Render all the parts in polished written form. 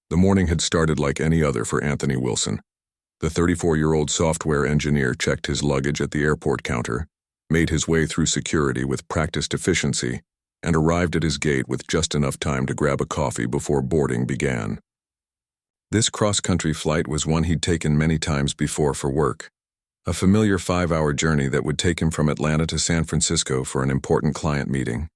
The morning had started like any other for Anthony Wilson. The 34-year-old software engineer checked his luggage at the airport counter, made his way through security with practiced efficiency, and arrived at his gate with just enough time to grab a coffee before boarding began. This cross-country flight was one he'd taken many times before for work, a familiar 5-hour journey that would take him from Atlanta to San Francisco for an important client meeting.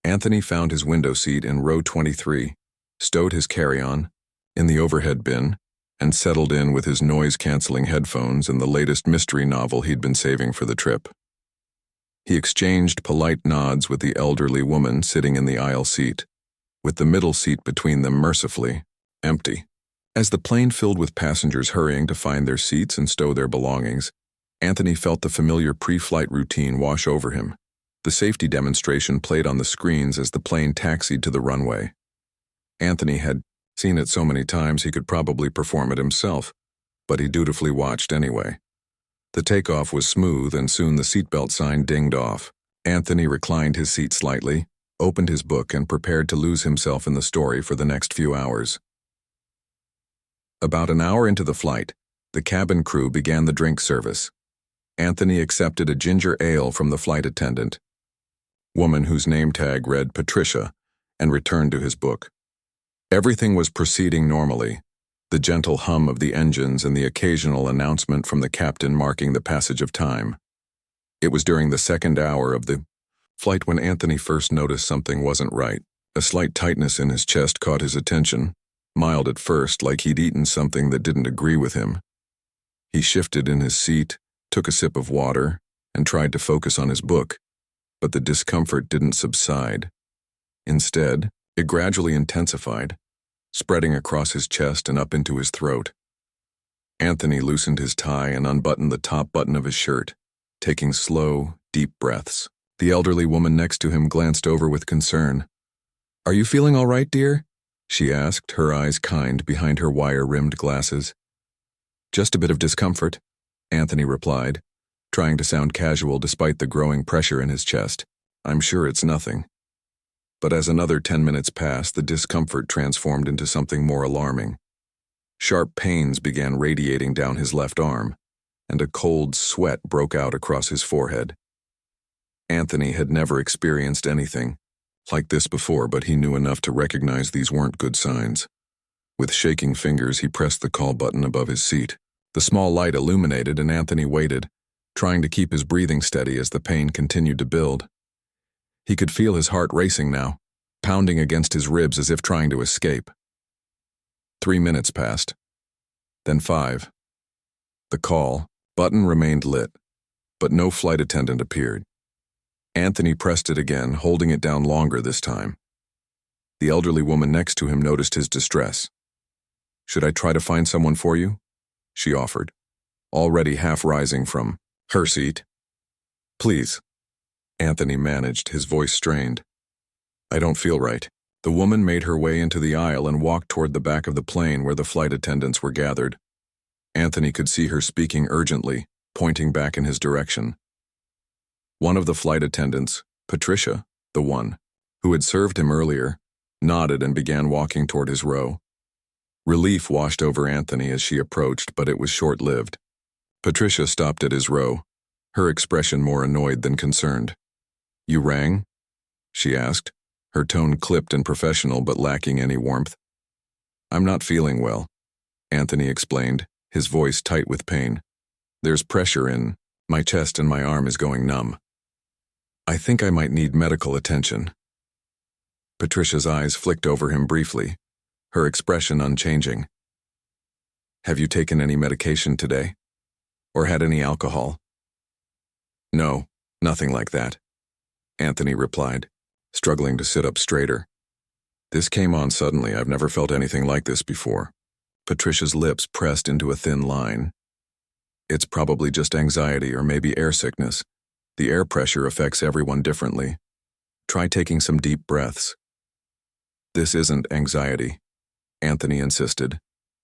Anthony found his window seat in row 23, stowed his carry-on in the overhead bin, and settled in with his noise-canceling headphones and the latest mystery novel he'd been saving for the trip. He exchanged polite nods with the elderly woman sitting in the aisle seat, with the middle seat between them mercifully empty. As the plane filled with passengers hurrying to find their seats and stow their belongings, Anthony felt the familiar pre-flight routine wash over him. The safety demonstration played on the screens as the plane taxied to the runway. Anthony had seen it so many times he could probably perform it himself, but he dutifully watched anyway. The takeoff was smooth, and soon the seatbelt sign dinged off. Anthony reclined his seat slightly, opened his book, and prepared to lose himself in the story for the next few hours. About an hour into the flight, the cabin crew began the drink service. Anthony accepted a ginger ale from the flight attendant, woman whose name tag read Patricia, and returned to his book. Everything was proceeding normally, the gentle hum of the engines and the occasional announcement from the captain marking the passage of time. It was during the second hour of the flight when Anthony first noticed something wasn't right. A slight tightness in his chest caught his attention, mild at first, like he'd eaten something that didn't agree with him. He shifted in his seat, took a sip of water, and tried to focus on his book, but the discomfort didn't subside. Instead, it gradually intensified, spreading across his chest and up into his throat. Anthony loosened his tie and unbuttoned the top button of his shirt, taking slow, deep breaths. The elderly woman next to him glanced over with concern. "Are you feeling all right, dear?" she asked, her eyes kind behind her wire-rimmed glasses. "Just a bit of discomfort," Anthony replied, trying to sound casual despite the growing pressure in his chest. "I'm sure it's nothing." But as another 10 minutes passed, the discomfort transformed into something more alarming. Sharp pains began radiating down his left arm, and a cold sweat broke out across his forehead. Anthony had never experienced anything like this before, but he knew enough to recognize these weren't good signs. With shaking fingers, he pressed the call button above his seat. The small light illuminated, and Anthony waited, trying to keep his breathing steady as the pain continued to build. He could feel his heart racing now, pounding against his ribs as if trying to escape. 3 minutes passed, then 5. The call button remained lit, but no flight attendant appeared. Anthony pressed it again, holding it down longer this time. The elderly woman next to him noticed his distress. "Should I try to find someone for you?" she offered, already half rising from her seat. "Please," Anthony managed, his voice strained. "I don't feel right." The woman made her way into the aisle and walked toward the back of the plane where the flight attendants were gathered. Anthony could see her speaking urgently, pointing back in his direction. One of the flight attendants, Patricia, the one who had served him earlier, nodded and began walking toward his row. Relief washed over Anthony as she approached, but it was short-lived. Patricia stopped at his row, her expression more annoyed than concerned. "You rang?" she asked, her tone clipped and professional but lacking any warmth. "I'm not feeling well," Anthony explained, his voice tight with pain. "There's pressure in my chest and my arm is going numb. I think I might need medical attention." Patricia's eyes flicked over him briefly, her expression unchanging. "Have you taken any medication today? Or had any alcohol?" "No, nothing like that," Anthony replied, struggling to sit up straighter. "This came on suddenly. I've never felt anything like this before." Patricia's lips pressed into a thin line. "It's probably just anxiety or maybe air sickness. The air pressure affects everyone differently. Try taking some deep breaths." "This isn't anxiety," Anthony insisted,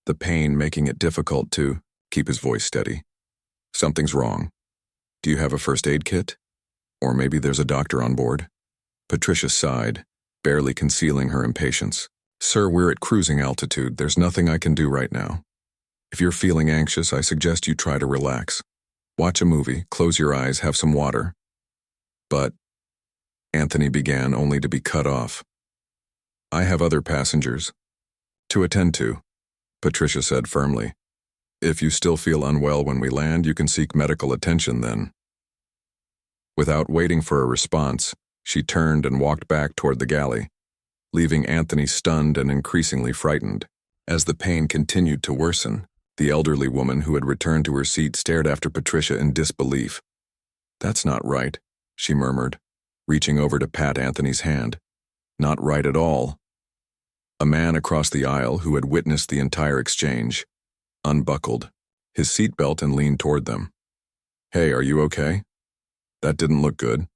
the pain making it difficult to keep his voice steady. "Something's wrong. Do you have a first aid kit? Or maybe there's a doctor on board?" Patricia sighed, barely concealing her impatience. Sir, we're at cruising altitude. There's nothing I can do right now. If you're feeling anxious, I suggest you try to relax. Watch a movie, close your eyes, have some water. But, Anthony began only to be cut off. I have other passengers to attend to, Patricia said firmly. If you still feel unwell when we land, you can seek medical attention then. Without waiting for a response, she turned and walked back toward the galley, leaving Anthony stunned and increasingly frightened. As the pain continued to worsen, the elderly woman who had returned to her seat stared after Patricia in disbelief. That's not right, she murmured, reaching over to pat Anthony's hand. Not right at all. A man across the aisle who had witnessed the entire exchange unbuckled his seatbelt and leaned toward them. Hey, are you okay? That didn't look good.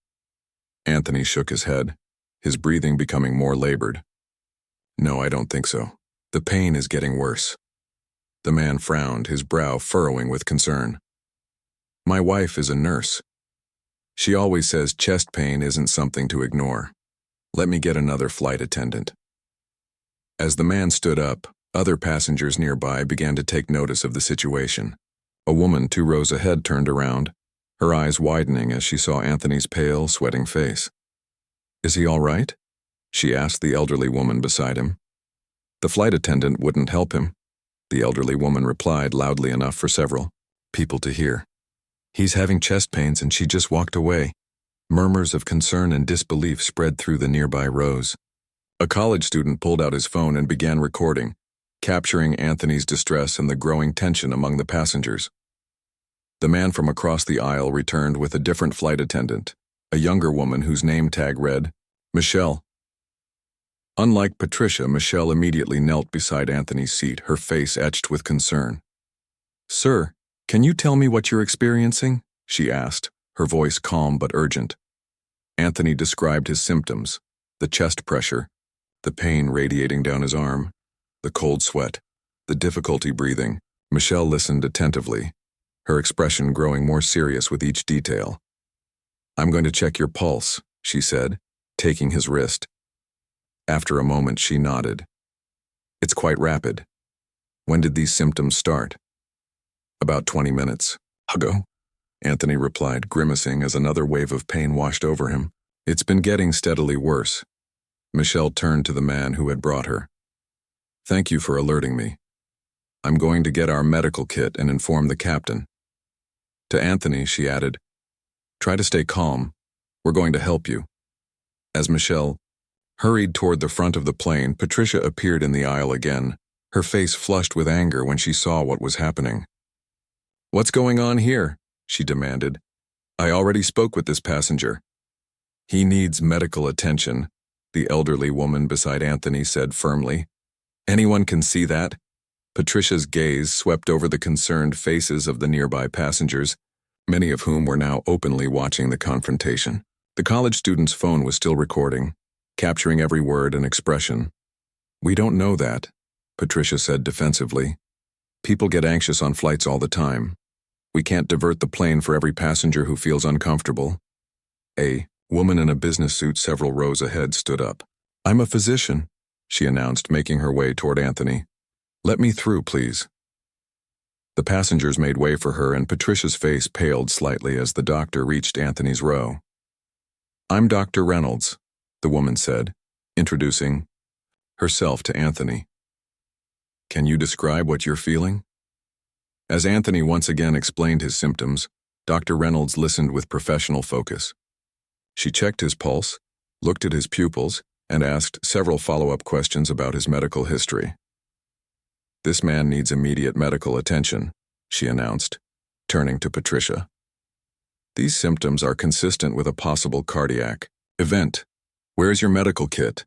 Anthony shook his head, his breathing becoming more labored. No, I don't think so. The pain is getting worse. The man frowned, his brow furrowing with concern. My wife is a nurse. She always says chest pain isn't something to ignore. Let me get another flight attendant. As the man stood up, other passengers nearby began to take notice of the situation. A woman 2 rows ahead turned around, her eyes widening as she saw Anthony's pale, sweating face. Is he all right? She asked the elderly woman beside him. The flight attendant wouldn't help him, the elderly woman replied loudly enough for several people to hear. He's having chest pains and she just walked away. Murmurs of concern and disbelief spread through the nearby rows. A college student pulled out his phone and began recording, capturing Anthony's distress and the growing tension among the passengers. The man from across the aisle returned with a different flight attendant, a younger woman whose name tag read, Michelle. Unlike Patricia, Michelle immediately knelt beside Anthony's seat, her face etched with concern. Sir, can you tell me what you're experiencing? She asked, her voice calm but urgent. Anthony described his symptoms, the chest pressure, the pain radiating down his arm, the cold sweat, the difficulty breathing. Michelle listened attentively, her expression growing more serious with each detail. I'm going to check your pulse, she said, taking his wrist. After a moment, she nodded. It's quite rapid. When did these symptoms start? About 20 minutes ago, Anthony replied, grimacing as another wave of pain washed over him. It's been getting steadily worse. Michelle turned to the man who had brought her. Thank you for alerting me. I'm going to get our medical kit and inform the captain. To Anthony, she added, try to stay calm. We're going to help you. As Michelle hurried toward the front of the plane, Patricia appeared in the aisle again, her face flushed with anger when she saw what was happening. What's going on here? She demanded. I already spoke with this passenger. He needs medical attention, the elderly woman beside Anthony said firmly. Anyone can see that? Patricia's gaze swept over the concerned faces of the nearby passengers, many of whom were now openly watching the confrontation. The college student's phone was still recording, capturing every word and expression. We don't know that, Patricia said defensively. People get anxious on flights all the time. We can't divert the plane for every passenger who feels uncomfortable. A woman in a business suit several rows ahead stood up. I'm a physician, she announced, making her way toward Anthony. Let me through, please. The passengers made way for her, and Patricia's face paled slightly as the doctor reached Anthony's row. I'm Dr. Reynolds, the woman said, introducing herself to Anthony. Can you describe what you're feeling? As Anthony once again explained his symptoms, Dr. Reynolds listened with professional focus. She checked his pulse, looked at his pupils, and asked several follow-up questions about his medical history. This man needs immediate medical attention, she announced, turning to Patricia. These symptoms are consistent with a possible cardiac event. Where's your medical kit?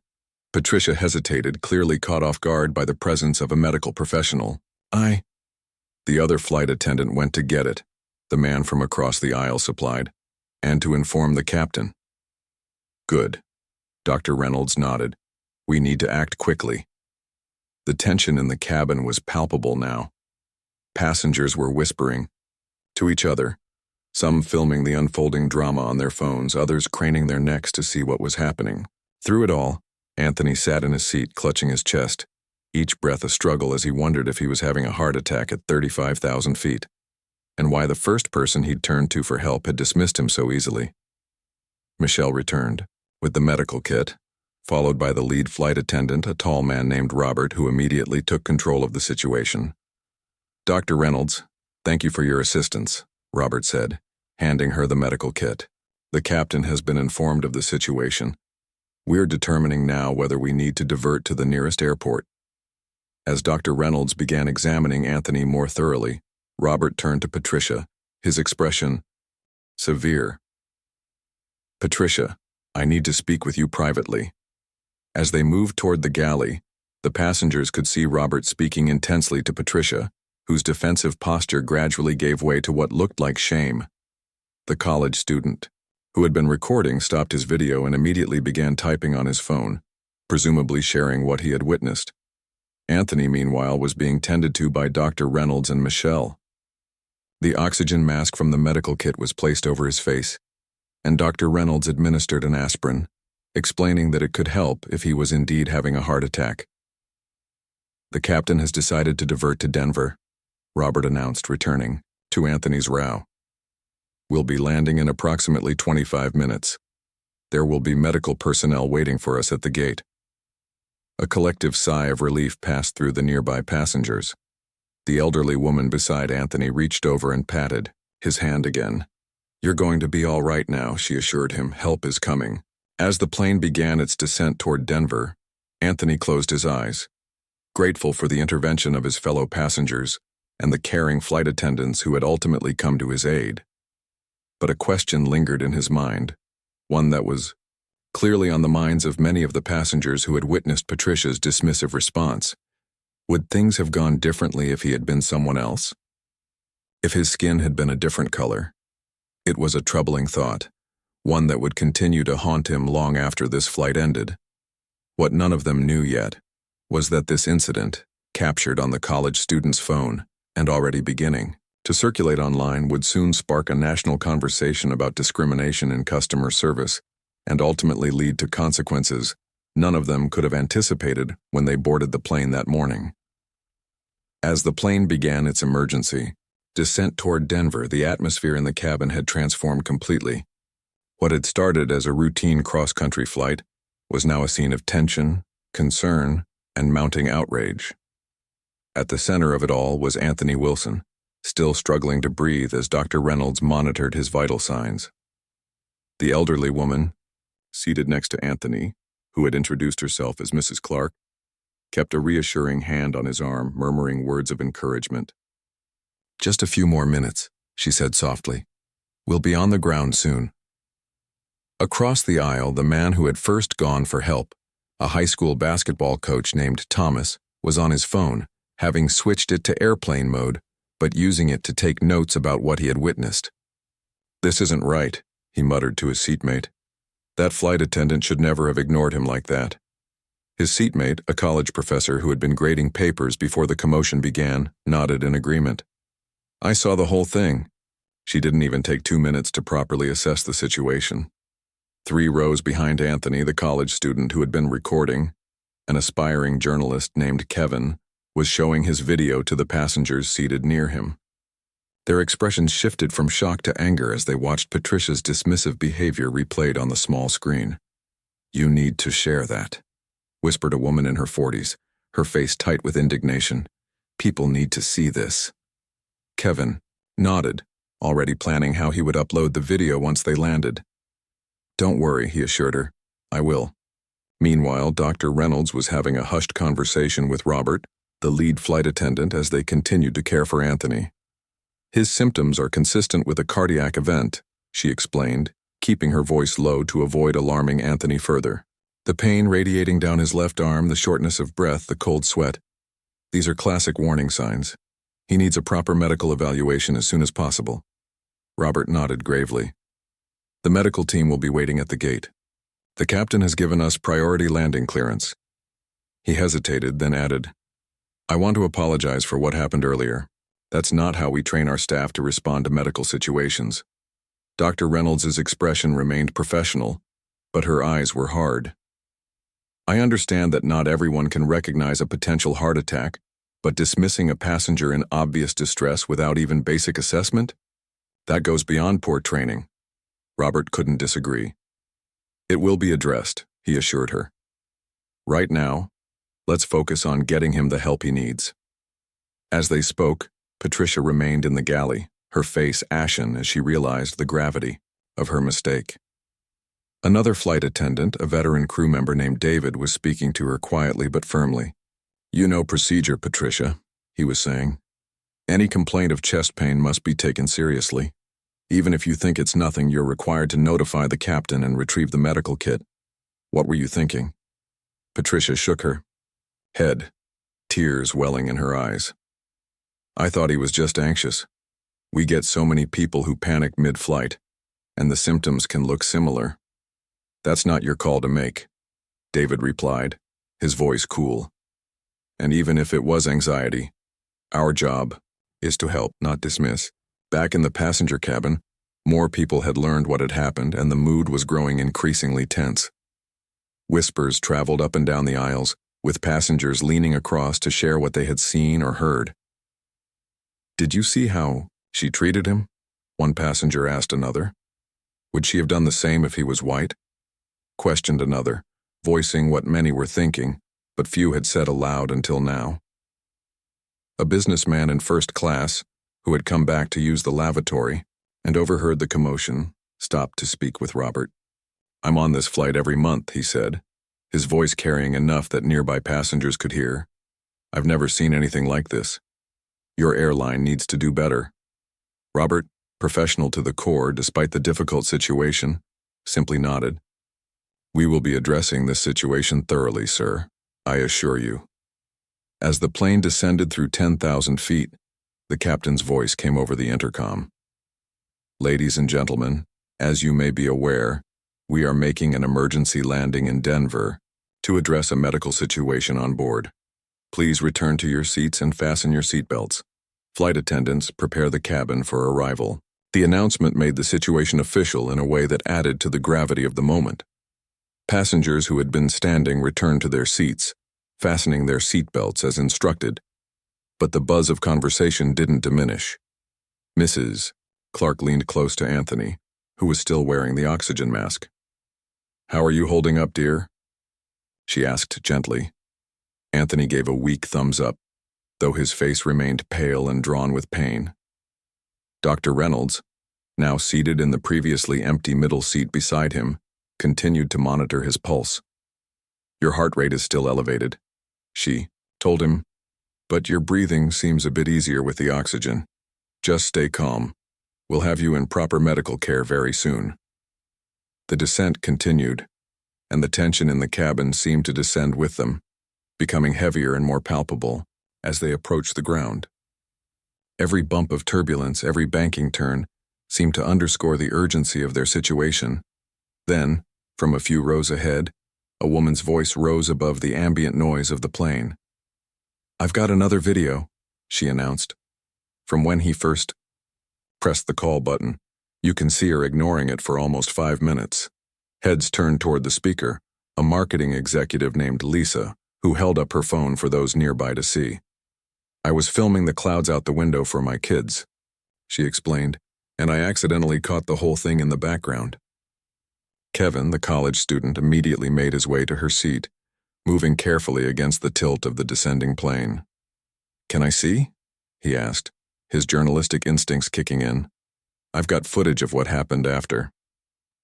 Patricia hesitated, clearly caught off guard by the presence of a medical professional. The other flight attendant went to get it, the man from across the aisle supplied, and to inform the captain. Good. Dr. Reynolds nodded. We need to act quickly. The tension in the cabin was palpable now. Passengers were whispering to each other, some filming the unfolding drama on their phones, others craning their necks to see what was happening. Through it all, Anthony sat in his seat, clutching his chest, each breath a struggle as he wondered if he was having a heart attack at 35,000 feet, and why the first person he'd turned to for help had dismissed him so easily. Michelle returned, with the medical kit, followed by the lead flight attendant, a tall man named Robert, who immediately took control of the situation. "Dr. Reynolds, thank you for your assistance," Robert said, handing her the medical kit. "The captain has been informed of the situation. We're determining now whether we need to divert to the nearest airport." As Dr. Reynolds began examining Anthony more thoroughly, Robert turned to Patricia, his expression severe. "Patricia, I need to speak with you privately." As they moved toward the galley, the passengers could see Robert speaking intensely to Patricia, whose defensive posture gradually gave way to what looked like shame. The college student, who had been recording, stopped his video and immediately began typing on his phone, presumably sharing what he had witnessed. Anthony, meanwhile, was being tended to by Dr. Reynolds and Michelle. The oxygen mask from the medical kit was placed over his face, and Dr. Reynolds administered an aspirin, explaining that it could help if he was indeed having a heart attack. "The captain has decided to divert to Denver," Robert announced, returning to Anthony's row. "We'll be landing in approximately 25 minutes. There will be medical personnel waiting for us at the gate." A collective sigh of relief passed through the nearby passengers. The elderly woman beside Anthony reached over and patted his hand again. "You're going to be all right now," she assured him. "Help is coming." As the plane began its descent toward Denver, Anthony closed his eyes, grateful for the intervention of his fellow passengers and the caring flight attendants who had ultimately come to his aid. But a question lingered in his mind, one that was clearly on the minds of many of the passengers who had witnessed Patricia's dismissive response. Would things have gone differently if he had been someone else? If his skin had been a different color? It was a troubling thought, one that would continue to haunt him long after this flight ended. What none of them knew yet was that this incident, captured on the college student's phone and already beginning to circulate online, would soon spark a national conversation about discrimination in customer service and ultimately lead to consequences none of them could have anticipated when they boarded the plane that morning. As the plane began its emergency descent toward Denver, the atmosphere in the cabin had transformed completely. What had started as a routine cross-country flight was now a scene of tension, concern, and mounting outrage. At the center of it all was Anthony Wilson, still struggling to breathe as Dr. Reynolds monitored his vital signs. The elderly woman, seated next to Anthony, who had introduced herself as Mrs. Clark, kept a reassuring hand on his arm, murmuring words of encouragement. "Just a few more minutes," she said softly. "We'll be on the ground soon." Across the aisle, the man who had first gone for help, a high school basketball coach named Thomas, was on his phone, having switched it to airplane mode, but using it to take notes about what he had witnessed. "This isn't right," he muttered to his seatmate. That flight attendant should never have ignored him like that. His seatmate, a college professor who had been grading papers before the commotion began, nodded in agreement. "I saw the whole thing." She didn't even take 2 minutes to properly assess the situation. 3 rows behind Anthony, the college student who had been recording, an aspiring journalist named Kevin, was showing his video to the passengers seated near him. Their expressions shifted from shock to anger as they watched Patricia's dismissive behavior replayed on the small screen. "You need to share that," whispered a woman in her 40s, her face tight with indignation. "People need to see this." Kevin nodded, already planning how he would upload the video once they landed. "Don't worry," he assured her. "I will." Meanwhile, Dr. Reynolds was having a hushed conversation with Robert, the lead flight attendant, as they continued to care for Anthony. "His symptoms are consistent with a cardiac event," she explained, keeping her voice low to avoid alarming Anthony further. "The pain radiating down his left arm, the shortness of breath, the cold sweat. These are classic warning signs. He needs a proper medical evaluation as soon as possible." Robert nodded gravely. "The medical team will be waiting at the gate. The captain has given us priority landing clearance." He hesitated, then added, "I want to apologize for what happened earlier. That's not how we train our staff to respond to medical situations." Dr. Reynolds' expression remained professional, but her eyes were hard. I understand that not everyone can recognize a potential heart attack, but dismissing a passenger in obvious distress without even basic assessment? That goes beyond poor training. Robert couldn't disagree. It will be addressed, he assured her. Right now, let's focus on getting him the help he needs. As they spoke, Patricia remained in the galley, her face ashen as she realized the gravity of her mistake. Another flight attendant, a veteran crew member named David, was speaking to her quietly but firmly. "You know procedure, Patricia," he was saying. "Any complaint of chest pain must be taken seriously. Even if you think it's nothing, you're required to notify the captain and retrieve the medical kit. What were you thinking?" Patricia shook her head, tears welling in her eyes. "I thought he was just anxious. We get so many people who panic mid-flight, and the symptoms can look similar." "That's not your call to make," David replied, his voice cool. "And even if it was anxiety, our job is to help, not dismiss." Back in the passenger cabin, more people had learned what had happened, and the mood was growing increasingly tense. Whispers traveled up and down the aisles, with passengers leaning across to share what they had seen or heard. "Did you see how she treated him?" one passenger asked another. "Would she have done the same if he was white?" questioned another, voicing what many were thinking, but few had said aloud until now. A businessman in first class, who had come back to use the lavatory and overheard the commotion, stopped to speak with Robert. "I'm on this flight every month," he said, his voice carrying enough that nearby passengers could hear. "I've never seen anything like this. Your airline needs to do better." Robert, professional to the core despite the difficult situation, simply nodded. "We will be addressing this situation thoroughly, sir, I assure you." As the plane descended through 10,000 feet, the captain's voice came over the intercom. "Ladies and gentlemen, as you may be aware, we are making an emergency landing in Denver to address a medical situation on board. Please return to your seats and fasten your seatbelts. Flight attendants, prepare the cabin for arrival." The announcement made the situation official in a way that added to the gravity of the moment. Passengers who had been standing returned to their seats, fastening their seatbelts as instructed. But the buzz of conversation didn't diminish. "Mrs." Clark leaned close to Anthony, who was still wearing the oxygen mask. "How are you holding up, dear?" she asked gently. Anthony gave a weak thumbs up, though his face remained pale and drawn with pain. Dr. Reynolds, now seated in the previously empty middle seat beside him, continued to monitor his pulse. "Your heart rate is still elevated," she told him, "but your breathing seems a bit easier with the oxygen. Just stay calm. We'll have you in proper medical care very soon." The descent continued, and the tension in the cabin seemed to descend with them, becoming heavier and more palpable as they approached the ground. Every bump of turbulence, every banking turn, seemed to underscore the urgency of their situation. Then, from a few rows ahead, a woman's voice rose above the ambient noise of the plane. "I've got another video," she announced. "From when he first pressed the call button. You can see her ignoring it for almost 5 minutes." Heads turned toward the speaker, a marketing executive named Lisa, who held up her phone for those nearby to see. "I was filming the clouds out the window for my kids," she explained, "and I accidentally caught the whole thing in the background." Kevin, the college student, immediately made his way to her seat, moving carefully against the tilt of the descending plane. "Can I see?" he asked, his journalistic instincts kicking in. "I've got footage of what happened after."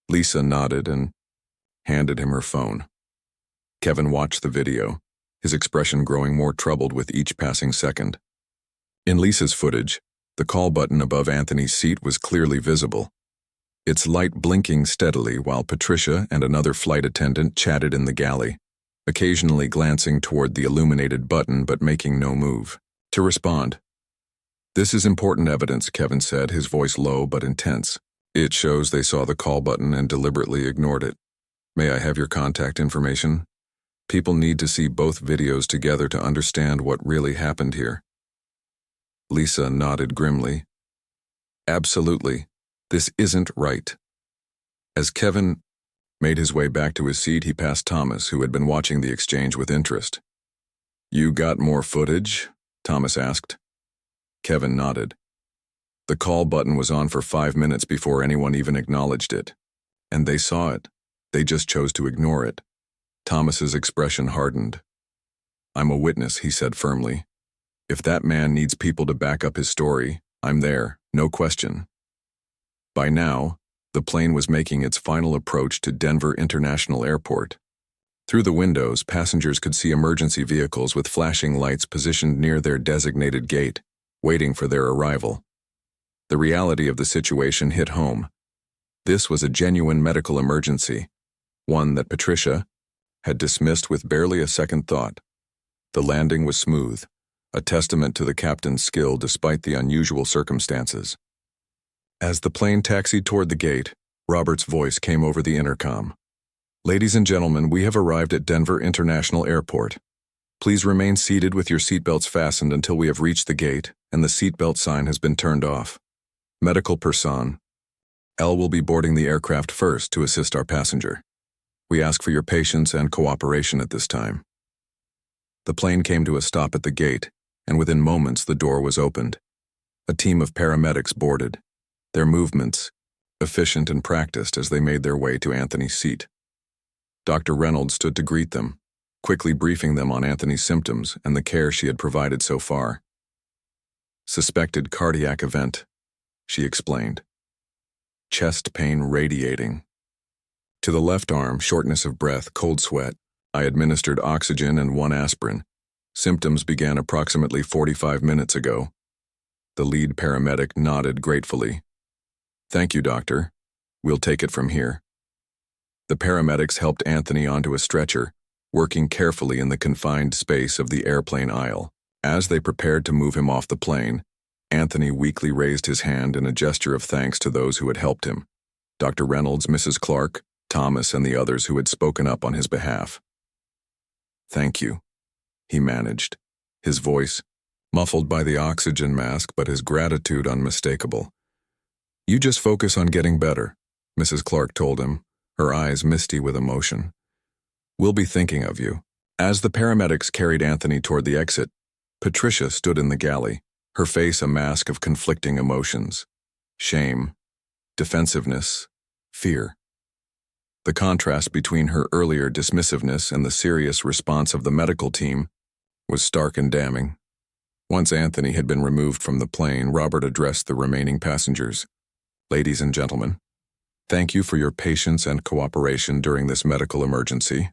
Lisa nodded and handed him her phone. Kevin watched the video, his expression growing more troubled with each passing second. In Lisa's footage, the call button above Anthony's seat was clearly visible, its light blinking steadily while Patricia and another flight attendant chatted in the galley, occasionally glancing toward the illuminated button but making no move to respond. "This is important evidence," Kevin said, his voice low but intense. "It shows they saw the call button and deliberately ignored it. May I have your contact information? People need to see both videos together to understand what really happened here." Lisa nodded grimly. "Absolutely. This isn't right." As Kevin Made his way back to his seat, he passed Thomas, who had been watching the exchange with interest. "You got more footage?" Thomas asked. Kevin nodded. The call button was on for 5 minutes before anyone even acknowledged it. And they saw it. They just chose to ignore it. Thomas's expression hardened. "I'm a witness," he said firmly. "If that man needs people to back up his story, I'm there, no question." By now, the plane was making its final approach to Denver International Airport. Through the windows, passengers could see emergency vehicles with flashing lights positioned near their designated gate, waiting for their arrival. The reality of the situation hit home. This was a genuine medical emergency, one that Patricia had dismissed with barely a second thought. The landing was smooth, a testament to the captain's skill despite the unusual circumstances. As the plane taxied toward the gate, Robert's voice came over the intercom. "Ladies and gentlemen, we have arrived at Denver International Airport. Please remain seated with your seatbelts fastened until we have reached the gate and the seatbelt sign has been turned off. Medical person L will be boarding the aircraft first to assist our passenger. We ask for your patience and cooperation at this time." The plane came to a stop at the gate, and within moments the door was opened. A team of paramedics boarded, their movements efficient and practiced as they made their way to Anthony's seat. Dr. Reynolds stood to greet them, quickly briefing them on Anthony's symptoms and the care she had provided so far. "Suspected cardiac event," she explained. "Chest pain radiating. To the left arm, shortness of breath, cold sweat. I administered oxygen and 1 aspirin. Symptoms began approximately 45 minutes ago." The lead paramedic nodded gratefully. "Thank you, doctor. We'll take it from here." The paramedics helped Anthony onto a stretcher, working carefully in the confined space of the airplane aisle. As they prepared to move him off the plane, Anthony weakly raised his hand in a gesture of thanks to those who had helped him: Dr. Reynolds, Mrs. Clark, Thomas, and the others who had spoken up on his behalf. "Thank you," he managed, his voice muffled by the oxygen mask but his gratitude unmistakable. "You just focus on getting better," Mrs. Clark told him, her eyes misty with emotion. "We'll be thinking of you." As the paramedics carried Anthony toward the exit, Patricia stood in the galley, her face a mask of conflicting emotions: shame, defensiveness, fear. The contrast between her earlier dismissiveness and the serious response of the medical team was stark and damning. Once Anthony had been removed from the plane, Robert addressed the remaining passengers. "Ladies and gentlemen, thank you for your patience and cooperation during this medical emergency.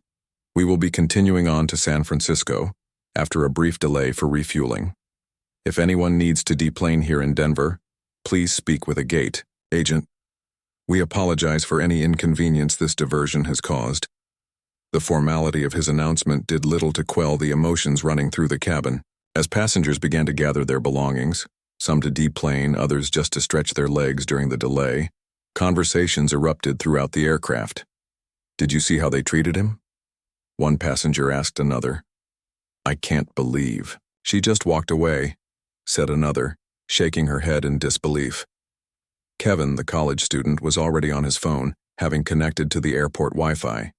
We will be continuing on to San Francisco after a brief delay for refueling. If anyone needs to deplane here in Denver, please speak with a gate agent. We apologize for any inconvenience this diversion has caused." The formality of his announcement did little to quell the emotions running through the cabin. As passengers began to gather their belongings, some to deplane, others just to stretch their legs during the delay, conversations erupted throughout the aircraft. "Did you see how they treated him?" One passenger asked another. "I can't believe. She just walked away," said another, shaking her head in disbelief. Kevin, the college student, was already on his phone, having connected to the airport Wi-Fi.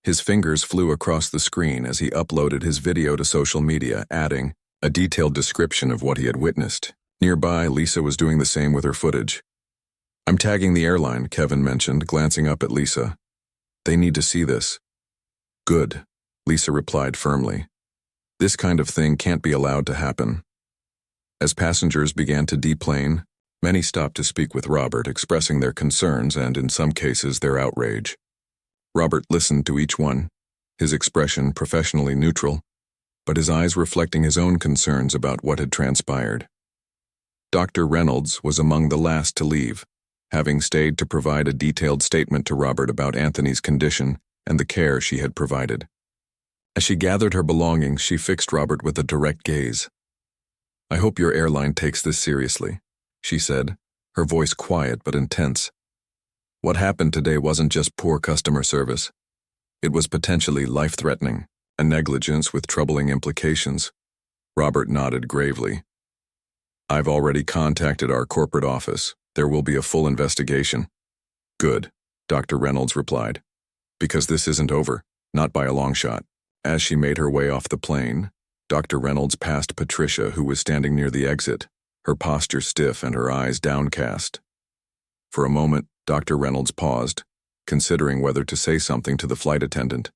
His fingers flew across the screen as he uploaded his video to social media, adding a detailed description of what he had witnessed. Nearby, Lisa was doing the same with her footage. "I'm tagging the airline," Kevin mentioned, glancing up at Lisa. "They need to see this." "Good," Lisa replied firmly. "This kind of thing can't be allowed to happen." As passengers began to deplane, many stopped to speak with Robert, expressing their concerns and, in some cases, their outrage. Robert listened to each one, his expression professionally neutral, but his eyes reflecting his own concerns about what had transpired. Dr. Reynolds was among the last to leave, having stayed to provide a detailed statement to Robert about Anthony's condition and the care she had provided. As she gathered her belongings, she fixed Robert with a direct gaze. "I hope your airline takes this seriously," she said, her voice quiet but intense. "What happened today wasn't just poor customer service. It was potentially life-threatening, a negligence with troubling implications." Robert nodded gravely. "I've already contacted our corporate office. There will be a full investigation." "Good," Dr. Reynolds replied. Because this isn't over, not by a long shot. As she made her way off the plane, Dr. Reynolds passed Patricia, who was standing near the exit, her posture stiff and her eyes downcast. For a moment, Dr. Reynolds paused, considering whether to say something to the flight attendant.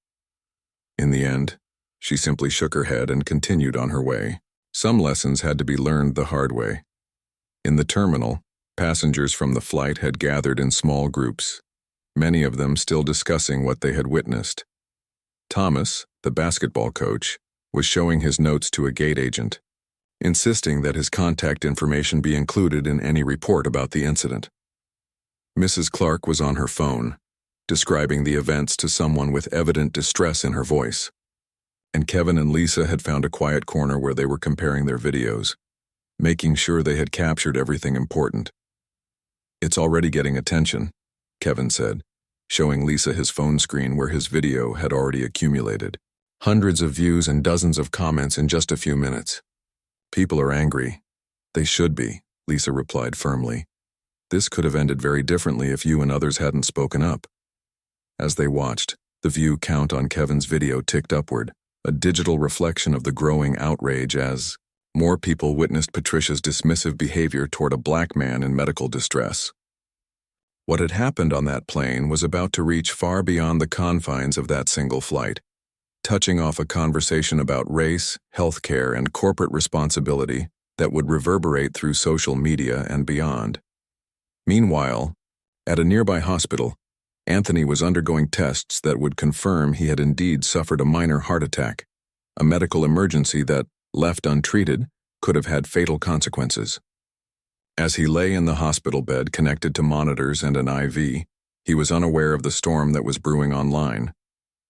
In the end, she simply shook her head and continued on her way. Some lessons had to be learned the hard way. In the terminal, passengers from the flight had gathered in small groups, many of them still discussing what they had witnessed. Thomas, the basketball coach, was showing his notes to a gate agent, insisting that his contact information be included in any report about the incident. Mrs. Clark was on her phone, describing the events to someone with evident distress in her voice. And Kevin and Lisa had found a quiet corner where they were comparing their videos, making sure they had captured everything important. "It's already getting attention," Kevin said, showing Lisa his phone screen where his video had already accumulated. "Hundreds of views and dozens of comments in just a few minutes. People are angry. They should be," Lisa replied firmly. "This could have ended very differently if you and others hadn't spoken up." As they watched, the view count on Kevin's video ticked upward, a digital reflection of the growing outrage as more people witnessed Patricia's dismissive behavior toward a black man in medical distress. What had happened on that plane was about to reach far beyond the confines of that single flight, touching off a conversation about race, healthcare, and corporate responsibility that would reverberate through social media and beyond. Meanwhile, at a nearby hospital, Anthony was undergoing tests that would confirm he had indeed suffered a minor heart attack, a medical emergency that, left untreated, could have had fatal consequences. As he lay in the hospital bed connected to monitors and an IV, he was unaware of the storm that was brewing online,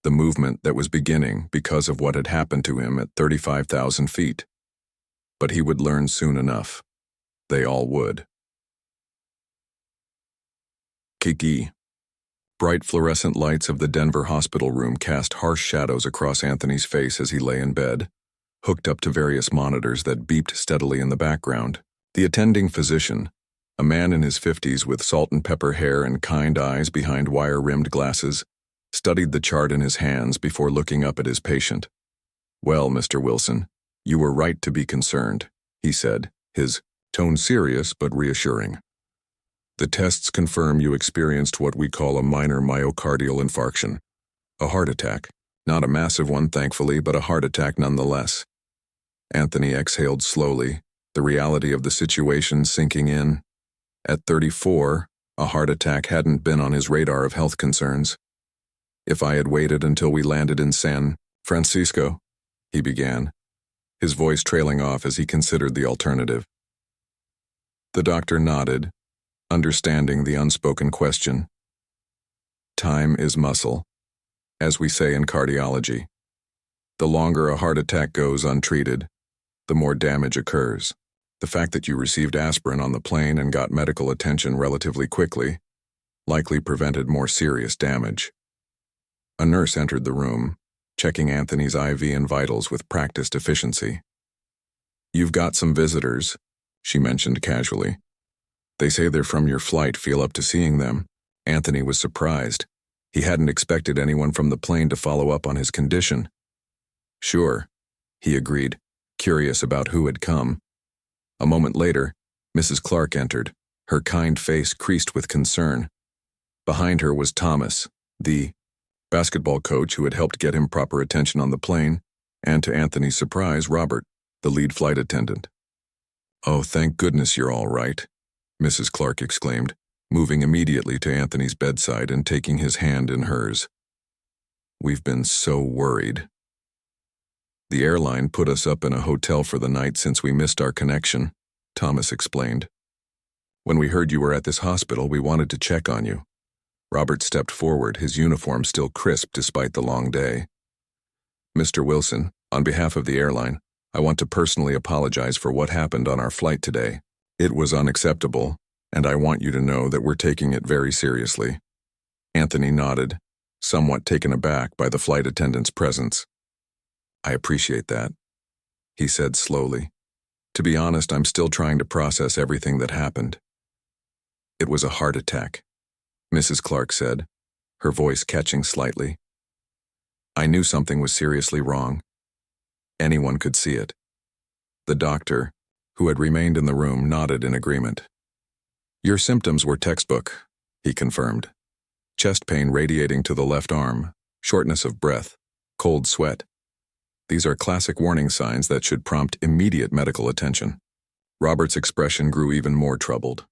the movement that was beginning because of what had happened to him at 35,000 feet. But he would learn soon enough. They all would. Kiki. Bright fluorescent lights of the Denver hospital room cast harsh shadows across Anthony's face as he lay in bed, hooked up to various monitors that beeped steadily in the background. The attending physician, a man in his 50s with salt and pepper hair and kind eyes behind wire-rimmed glasses, studied the chart in his hands before looking up at his patient. "Well, Mr. Wilson, you were right to be concerned," he said, his tone serious but reassuring. "The tests confirm you experienced what we call a minor myocardial infarction, a heart attack. Not a massive one, thankfully, but a heart attack nonetheless." Anthony exhaled slowly, the reality of the situation sinking in. At 34, a heart attack hadn't been on his radar of health concerns. "If I had waited until we landed in San Francisco," he began, his voice trailing off as he considered the alternative. The doctor nodded, understanding the unspoken question. "Time is muscle, as we say in cardiology. The longer a heart attack goes untreated, the more damage occurs. The fact that you received aspirin on the plane and got medical attention relatively quickly likely prevented more serious damage." A nurse entered the room, checking Anthony's IV and vitals with practiced efficiency. "You've got some visitors," she mentioned casually. "They say they're from your flight. Feel up to seeing them." Anthony was surprised. He hadn't expected anyone from the plane to follow up on his condition. "Sure," he agreed, curious about who had come. A moment later, Mrs. Clark entered, her kind face creased with concern. Behind her was Thomas, the basketball coach who had helped get him proper attention on the plane, and to Anthony's surprise, Robert, the lead flight attendant. "Oh, thank goodness you're all right," Mrs. Clark exclaimed, moving immediately to Anthony's bedside and taking his hand in hers. "We've been so worried. The airline put us up in a hotel for the night since we missed our connection," Thomas explained. "When we heard you were at this hospital, we wanted to check on you." Robert stepped forward, his uniform still crisp despite the long day. "Mr. Wilson, on behalf of the airline, I want to personally apologize for what happened on our flight today. It was unacceptable, and I want you to know that we're taking it very seriously." Anthony nodded, somewhat taken aback by the flight attendant's presence. "I appreciate that," he said slowly. "To be honest, I'm still trying to process everything that happened." "It was a heart attack," Mrs. Clark said, her voice catching slightly. I knew something was seriously wrong. Anyone could see it. The doctor, who had remained in the room, nodded in agreement. Your symptoms were textbook, he confirmed. Chest pain radiating to the left arm, shortness of breath, cold sweat. These are classic warning signs that should prompt immediate medical attention. Robert's expression grew even more troubled.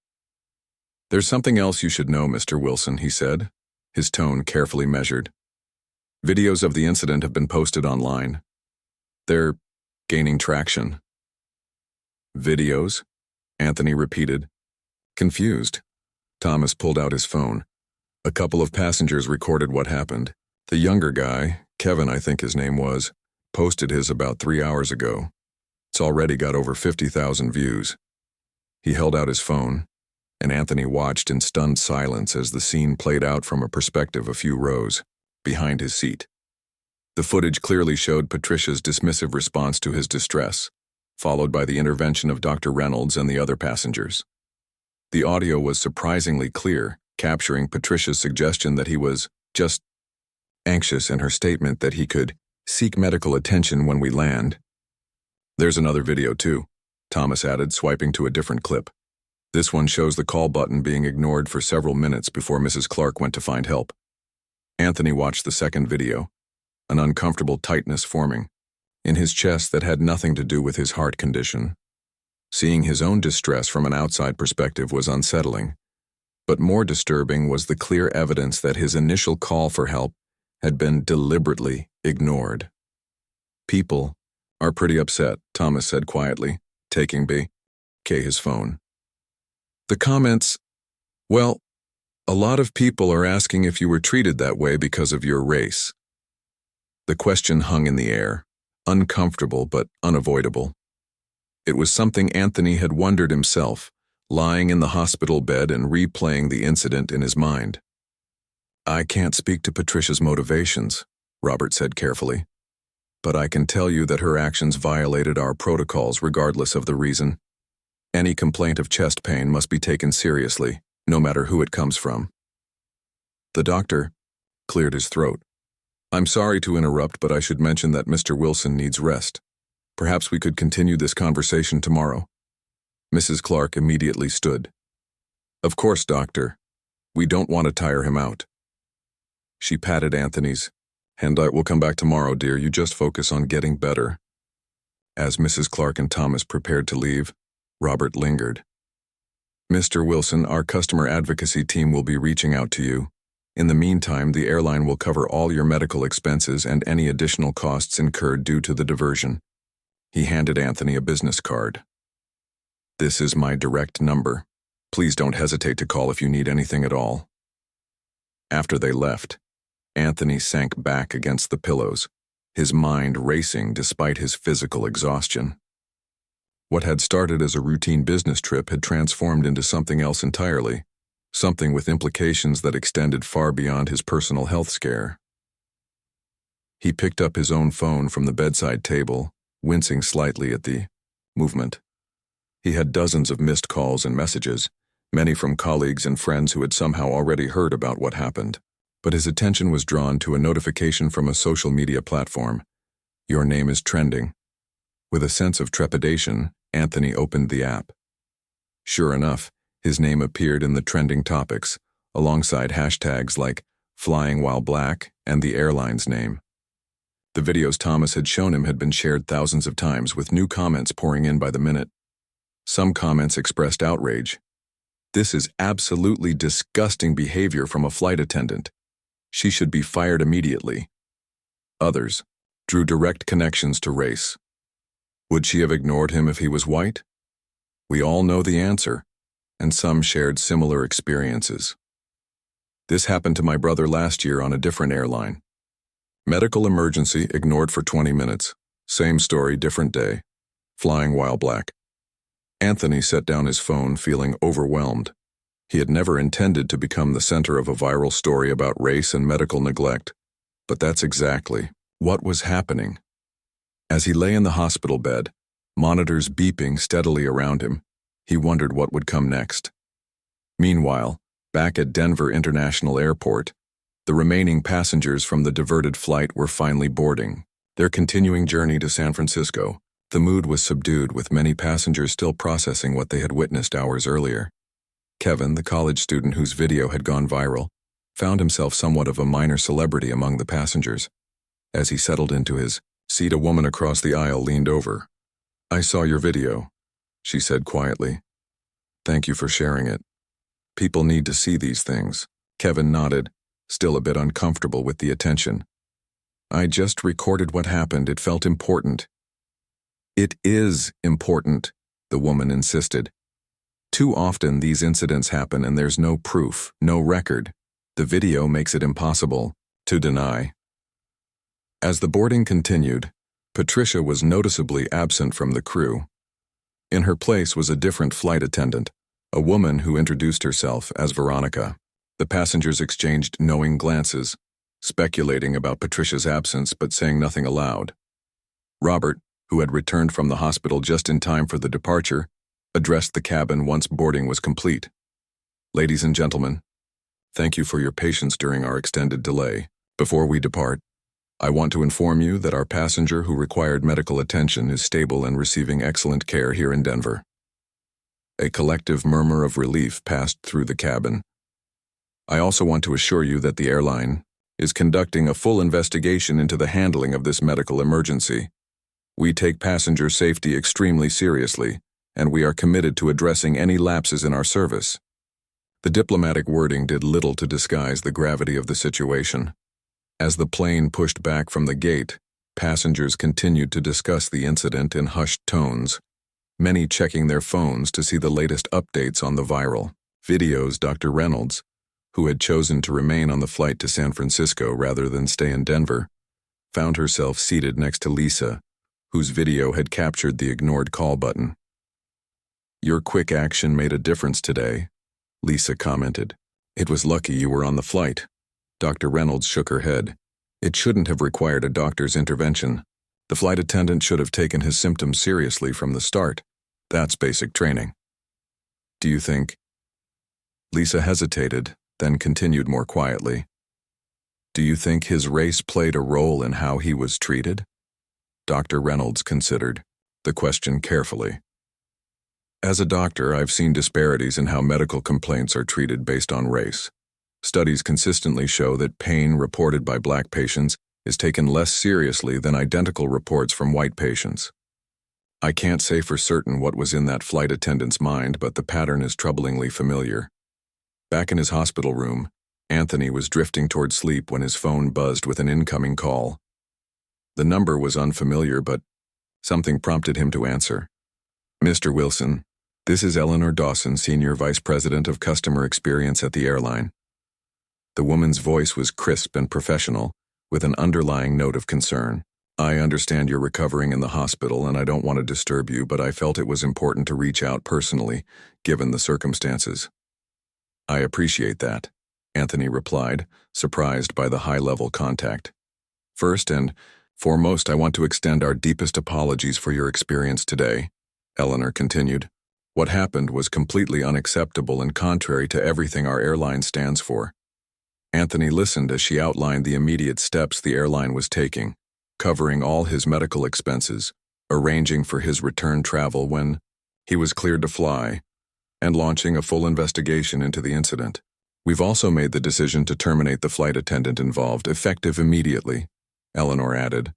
There's something else you should know, Mr. Wilson, he said, his tone carefully measured. Videos of the incident have been posted online. They're gaining traction. Videos? Anthony repeated. Confused, Thomas pulled out his phone. A couple of passengers recorded what happened. The younger guy, Kevin I think his name was, posted his about 3 hours ago. It's already got over 50,000 views. He held out his phone, and Anthony watched in stunned silence as the scene played out from a perspective a few rows behind his seat. The footage clearly showed Patricia's dismissive response to his distress, followed by the intervention of Dr. Reynolds and the other passengers. The audio was surprisingly clear, capturing Patricia's suggestion that he was just anxious and her statement that he could seek medical attention when we land. There's another video too, Thomas added, swiping to a different clip. This one shows the call button being ignored for several minutes before Mrs. Clark went to find help. Anthony watched the second video, an uncomfortable tightness forming in his chest that had nothing to do with his heart condition. Seeing his own distress from an outside perspective was unsettling, but more disturbing was the clear evidence that his initial call for help had been deliberately ignored. People are pretty upset, Thomas said quietly, taking B.K. his phone. The comments, well, a lot of people are asking if you were treated that way because of your race. The question hung in the air, uncomfortable but unavoidable. It was something Anthony had wondered himself, lying in the hospital bed and replaying the incident in his mind. I can't speak to Patricia's motivations, Robert said carefully, but I can tell you that her actions violated our protocols regardless of the reason. Any complaint of chest pain must be taken seriously, no matter who it comes from. The doctor cleared his throat. I'm sorry to interrupt, but I should mention that Mr. Wilson needs rest. Perhaps we could continue this conversation tomorrow. Mrs. Clark immediately stood. Of course, doctor. We don't want to tire him out. She patted Anthony's hand. I will come back tomorrow, dear. You just focus on getting better. As Mrs. Clark and Thomas prepared to leave, Robert lingered. Mr. Wilson, our customer advocacy team will be reaching out to you. In the meantime, the airline will cover all your medical expenses and any additional costs incurred due to the diversion. He handed Anthony a business card. This is my direct number. Please don't hesitate to call if you need anything at all. After they left, Anthony sank back against the pillows, his mind racing despite his physical exhaustion. What had started as a routine business trip had transformed into something else entirely, something with implications that extended far beyond his personal health scare. He picked up his own phone from the bedside table, wincing slightly at the movement. He had dozens of missed calls and messages, many from colleagues and friends who had somehow already heard about what happened. But his attention was drawn to a notification from a social media platform. Your name is trending. With a sense of trepidation, Anthony opened the app. Sure enough, his name appeared in the trending topics, alongside hashtags like flying while black and the airline's name. The videos Thomas had shown him had been shared thousands of times, with new comments pouring in by the minute. Some comments expressed outrage. This is absolutely disgusting behavior from a flight attendant. She should be fired immediately. Others drew direct connections to race. Would she have ignored him if he was white? We all know the answer, and some shared similar experiences. This happened to my brother last year on a different airline. Medical emergency ignored for 20 minutes. Same story, different day. Flying while black. Anthony set down his phone, feeling overwhelmed. He had never intended to become the center of a viral story about race and medical neglect, but that's exactly what was happening. As he lay in the hospital bed, monitors beeping steadily around him, he wondered what would come next. Meanwhile, back at Denver International Airport, The remaining passengers from the diverted flight were finally boarding their continuing journey to San Francisco. The mood was subdued, with many passengers still processing what they had witnessed hours earlier. Kevin, the college student whose video had gone viral, found himself somewhat of a minor celebrity among the passengers. As he settled into his seat, a woman across the aisle leaned over. "I saw your video," she said quietly. "Thank you for sharing it. People need to see these things." Kevin nodded, still a bit uncomfortable with the attention. "I just recorded what happened. It felt important." "It is important," the woman insisted. "Too often these incidents happen and there's no proof, no record. The video makes it impossible to deny." As the boarding continued, Patricia was noticeably absent from the crew. In her place was a different flight attendant, a woman who introduced herself as Veronica. The passengers exchanged knowing glances, speculating about Patricia's absence but saying nothing aloud. Robert, who had returned from the hospital just in time for the departure, addressed the cabin once boarding was complete. "Ladies and gentlemen, thank you for your patience during our extended delay. Before we depart, I want to inform you that our passenger who required medical attention is stable and receiving excellent care here in Denver." A collective murmur of relief passed through the cabin. "I also want to assure you that the airline is conducting a full investigation into the handling of this medical emergency. We take passenger safety extremely seriously, and we are committed to addressing any lapses in our service." The diplomatic wording did little to disguise the gravity of the situation. As the plane pushed back from the gate, passengers continued to discuss the incident in hushed tones, many checking their phones to see the latest updates on the viral videos. Dr. Reynolds, who had chosen to remain on the flight to San Francisco rather than stay in Denver, found herself seated next to Lisa, whose video had captured the ignored call button. "Your quick action made a difference today," Lisa commented. "It was lucky you were on the flight." Dr. Reynolds shook her head. "It shouldn't have required a doctor's intervention. The flight attendant should have taken his symptoms seriously from the start. That's basic training." "Do you think—" Lisa hesitated, then continued more quietly. "Do you think his race played a role in how he was treated?" Dr. Reynolds considered the question carefully. "As a doctor, I've seen disparities in how medical complaints are treated based on race. Studies consistently show that pain reported by Black patients is taken less seriously than identical reports from white patients. I can't say for certain what was in that flight attendant's mind, but the pattern is troublingly familiar." Back in his hospital room, Anthony was drifting toward sleep when his phone buzzed with an incoming call. The number was unfamiliar, but something prompted him to answer. "Mr. Wilson, this is Eleanor Dawson, Senior Vice President of Customer Experience at the airline." The woman's voice was crisp and professional, with an underlying note of concern. "I understand you're recovering in the hospital and I don't want to disturb you, but I felt it was important to reach out personally, given the circumstances." "I appreciate that," Anthony replied, surprised by the high-level contact. "First and foremost, I want to extend our deepest apologies for your experience today," Eleanor continued. "What happened was completely unacceptable and contrary to everything our airline stands for." Anthony listened as she outlined the immediate steps the airline was taking, covering all his medical expenses, arranging for his return travel when he was cleared to fly, and launching a full investigation into the incident. "We've also made the decision to terminate the flight attendant involved, effective immediately," Eleanor added,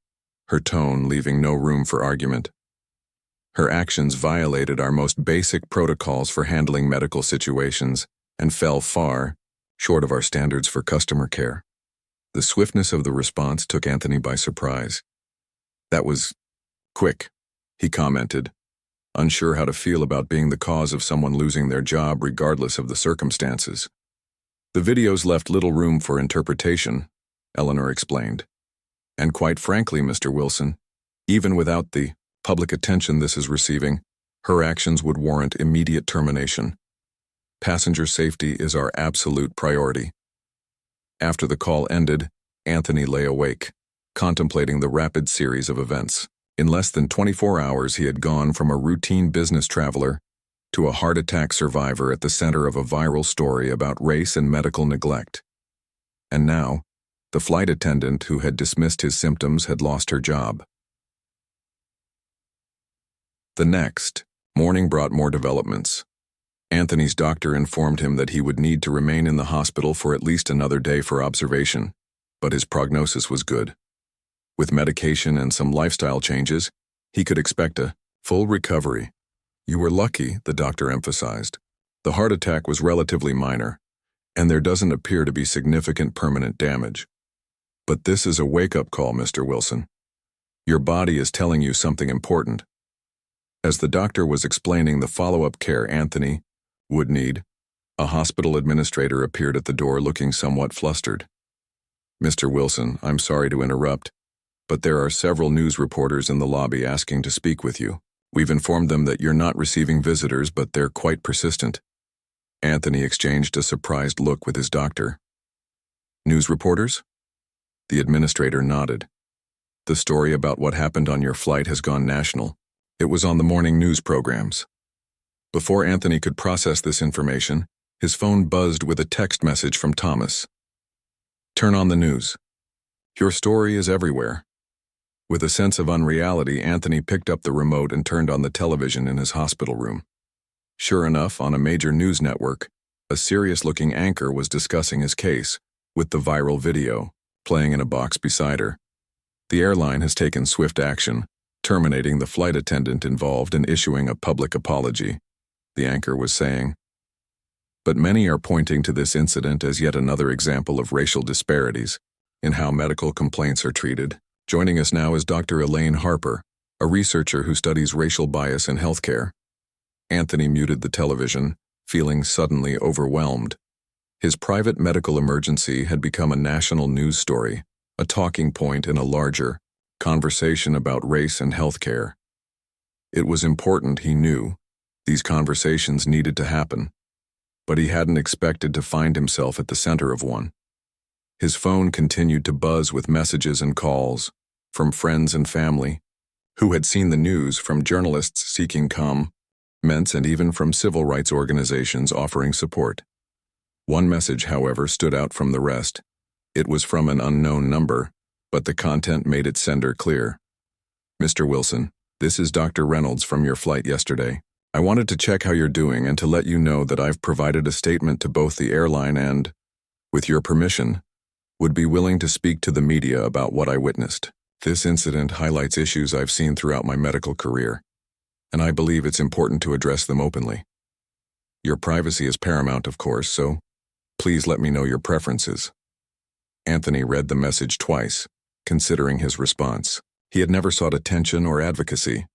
her tone leaving no room for argument. "Her actions violated our most basic protocols for handling medical situations and fell far short of our standards for customer care." The swiftness of the response took Anthony by surprise. "That was quick," he commented, unsure how to feel about being the cause of someone losing their job regardless of the circumstances. "The videos left little room for interpretation," Eleanor explained. "And quite frankly, Mr. Wilson, even without the public attention this is receiving, her actions would warrant immediate termination. Passenger safety is our absolute priority." After the call ended, Anthony lay awake, contemplating the rapid series of events. In less than 24 hours, he had gone from a routine business traveler to a heart attack survivor at the center of a viral story about race and medical neglect. And now, the flight attendant who had dismissed his symptoms had lost her job. The next morning brought more developments. Anthony's doctor informed him that he would need to remain in the hospital for at least another day for observation, but his prognosis was good. With medication and some lifestyle changes, he could expect a full recovery. You were lucky, the doctor emphasized. The heart attack was relatively minor, and there doesn't appear to be significant permanent damage. But this is a wake-up call, Mr. Wilson. Your body is telling you something important. As the doctor was explaining the follow-up care Anthony would need, a hospital administrator appeared at the door looking somewhat flustered. Mr. Wilson, I'm sorry to interrupt, but there are several news reporters in the lobby asking to speak with you. We've informed them that you're not receiving visitors, but they're quite persistent. Anthony exchanged a surprised look with his doctor. News reporters? The administrator nodded. The story about what happened on your flight has gone national. It was on the morning news programs. Before Anthony could process this information, his phone buzzed with a text message from Thomas. Turn on the news. Your story is everywhere. With a sense of unreality, Anthony picked up the remote and turned on the television in his hospital room. Sure enough, on a major news network, a serious-looking anchor was discussing his case, with the viral video playing in a box beside her. The airline has taken swift action, terminating the flight attendant involved and issuing a public apology, the anchor was saying. But many are pointing to this incident as yet another example of racial disparities in how medical complaints are treated. Joining us now is Dr. Elaine Harper, a researcher who studies racial bias in healthcare. Anthony muted the television, feeling suddenly overwhelmed. His private medical emergency had become a national news story, a talking point in a larger conversation about race and healthcare. It was important, he knew. These conversations needed to happen, but he hadn't expected to find himself at the center of one. His phone continued to buzz with messages and calls from friends and family who had seen the news, from journalists seeking comments, and even from civil rights organizations offering support. One message, however, stood out from the rest. It was from an unknown number, but the content made its sender clear. Mr. Wilson, this is Dr. Reynolds from your flight yesterday. I wanted to check how you're doing and to let you know that I've provided a statement to both the airline and, with your permission, would be willing to speak to the media about what I witnessed. This incident highlights issues I've seen throughout my medical career, and I believe it's important to address them openly. Your privacy is paramount, of course, so please let me know your preferences. Anthony read the message twice, considering his response. He had never sought attention or advocacy,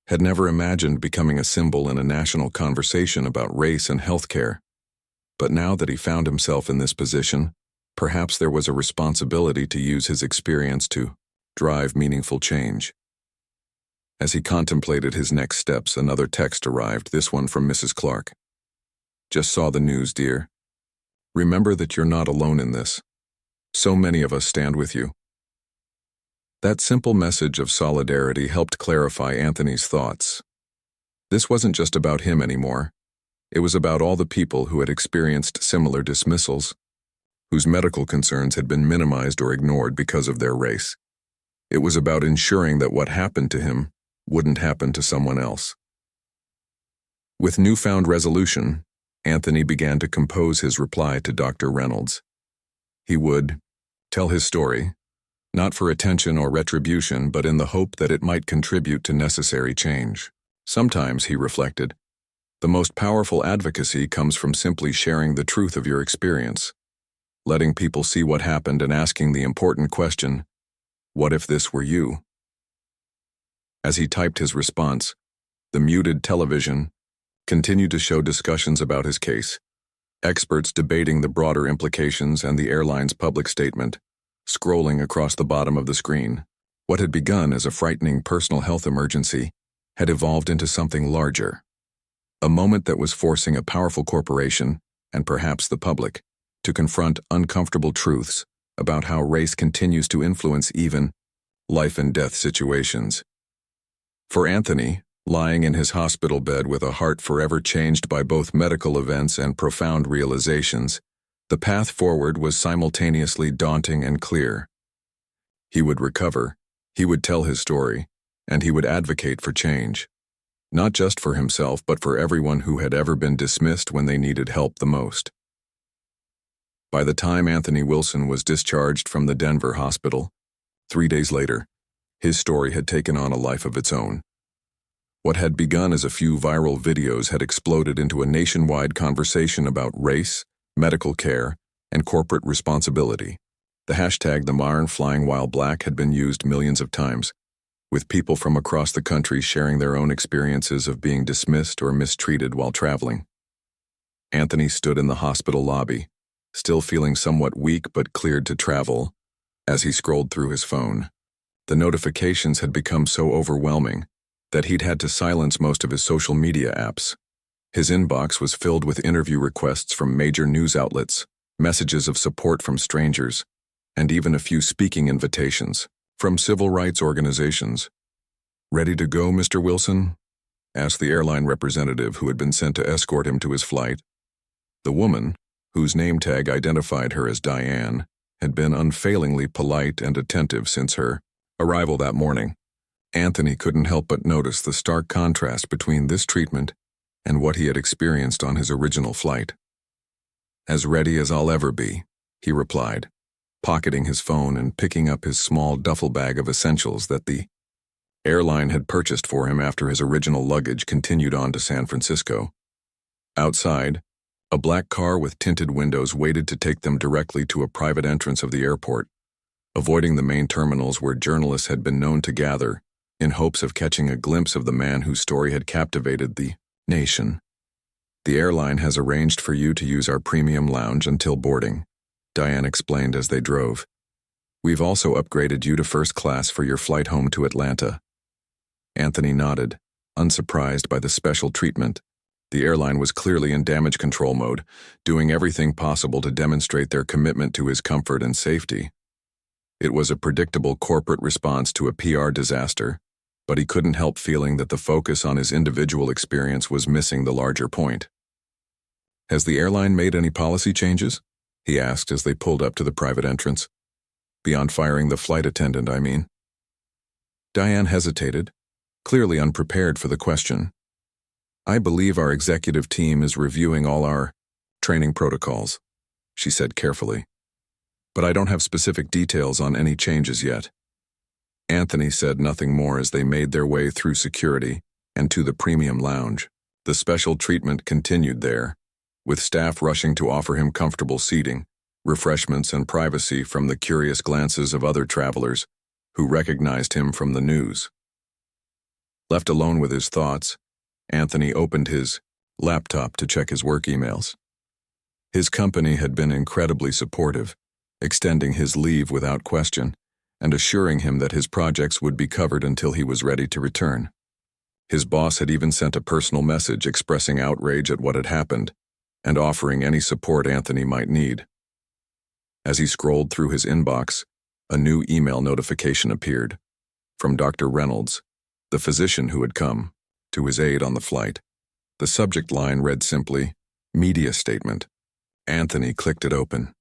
had never imagined becoming a symbol in a national conversation about race and healthcare. But now that he found himself in this position, perhaps there was a responsibility to use his experience to drive meaningful change. As he contemplated his next steps, another text arrived, this one from Mrs. Clark. Just saw the news, dear. Remember that you're not alone in this. So many of us stand with you. That simple message of solidarity helped clarify Anthony's thoughts. This wasn't just about him anymore. It was about all the people who had experienced similar dismissals, whose medical concerns had been minimized or ignored because of their race. It was about ensuring that what happened to him wouldn't happen to someone else. With newfound resolution, Anthony began to compose his reply to Dr. Reynolds. He would tell his story, not for attention or retribution, but in the hope that it might contribute to necessary change. Sometimes, he reflected, the most powerful advocacy comes from simply sharing the truth of your experience, letting people see what happened and asking the important question, what if this were you? As he typed his response, the muted television continued to show discussions about his case, experts debating the broader implications and the airline's public statement, scrolling across the bottom of the screen. What had begun as a frightening personal health emergency had evolved into something larger, a moment that was forcing a powerful corporation, and perhaps the public, to confront uncomfortable truths about how race continues to influence even life-and-death situations. For Anthony, lying in his hospital bed with a heart forever changed by both medical events and profound realizations, The path forward was simultaneously daunting and clear. He would recover, he would tell his story, and he would advocate for change. Not just for himself, but for everyone who had ever been dismissed when they needed help the most. By the time Anthony Wilson was discharged from the Denver hospital, 3 days later, his story had taken on a life of its own. What had begun as a few viral videos had exploded into a nationwide conversation about race, medical care, and corporate responsibility. The hashtag #TheMarn had been used millions of times, with people from across the country sharing their own experiences of being dismissed or mistreated while traveling. Anthony stood in the hospital lobby, still feeling somewhat weak but cleared to travel, as he scrolled through his phone. The notifications had become so overwhelming that he'd had to silence most of his social media apps. His inbox was filled with interview requests from major news outlets, messages of support from strangers, and even a few speaking invitations from civil rights organizations. "Ready to go, Mr. Wilson?" asked the airline representative who had been sent to escort him to his flight. The woman, whose name tag identified her as Diane, had been unfailingly polite and attentive since her arrival that morning. Anthony couldn't help but notice the stark contrast between this treatment and what he had experienced on his original flight. "As ready as I'll ever be," he replied, pocketing his phone and picking up his small duffel bag of essentials that the airline had purchased for him after his original luggage continued on to San Francisco. Outside, a black car with tinted windows waited to take them directly to a private entrance of the airport, avoiding the main terminals where journalists had been known to gather in hopes of catching a glimpse of the man whose story had captivated the nation. "The airline has arranged for you to use our premium lounge until boarding," Diane explained as they drove. "We've also upgraded you to first class for your flight home to Atlanta." Anthony nodded, unsurprised by the special treatment. The airline was clearly in damage control mode, doing everything possible to demonstrate their commitment to his comfort and safety. It was a predictable corporate response to a PR disaster, but he couldn't help feeling that the focus on his individual experience was missing the larger point. "Has the airline made any policy changes?" he asked as they pulled up to the private entrance. "Beyond firing the flight attendant, I mean." Diane hesitated, clearly unprepared for the question. "I believe our executive team is reviewing all our training protocols," she said carefully. "But I don't have specific details on any changes yet." Anthony said nothing more as they made their way through security and to the premium lounge. The special treatment continued there, with staff rushing to offer him comfortable seating, refreshments, and privacy from the curious glances of other travelers who recognized him from the news. Left alone with his thoughts, Anthony opened his laptop to check his work emails. His company had been incredibly supportive, extending his leave without question and assuring him that his projects would be covered until he was ready to return. His boss had even sent a personal message expressing outrage at what had happened and offering any support Anthony might need. As he scrolled through his inbox, a new email notification appeared from Dr. Reynolds, the physician who had come to his aid on the flight. The subject line read simply, "Media Statement." Anthony clicked it open.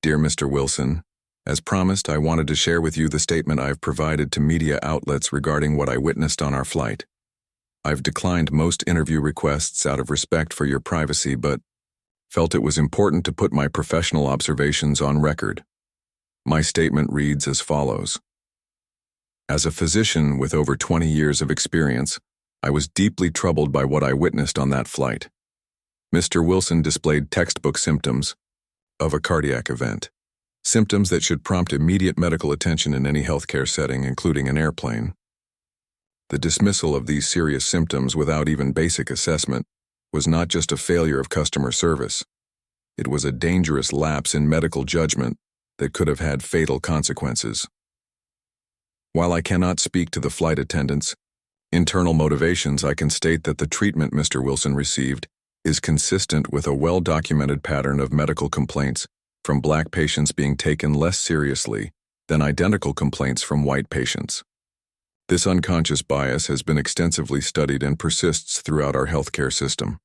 "Dear Mr. Wilson, as promised, I wanted to share with you the statement I've provided to media outlets regarding what I witnessed on our flight. I've declined most interview requests out of respect for your privacy, but felt it was important to put my professional observations on record. My statement reads as follows. As a physician with over 20 years of experience, I was deeply troubled by what I witnessed on that flight. Mr. Wilson displayed textbook symptoms of a cardiac event, symptoms that should prompt immediate medical attention in any healthcare setting, including an airplane. The dismissal of these serious symptoms without even basic assessment was not just a failure of customer service. It was a dangerous lapse in medical judgment that could have had fatal consequences. While I cannot speak to the flight attendants' internal motivations, I can state that the treatment Mr. Wilson received is consistent with a well-documented pattern of medical complaints from Black patients being taken less seriously than identical complaints from white patients. This unconscious bias has been extensively studied and persists throughout our healthcare system.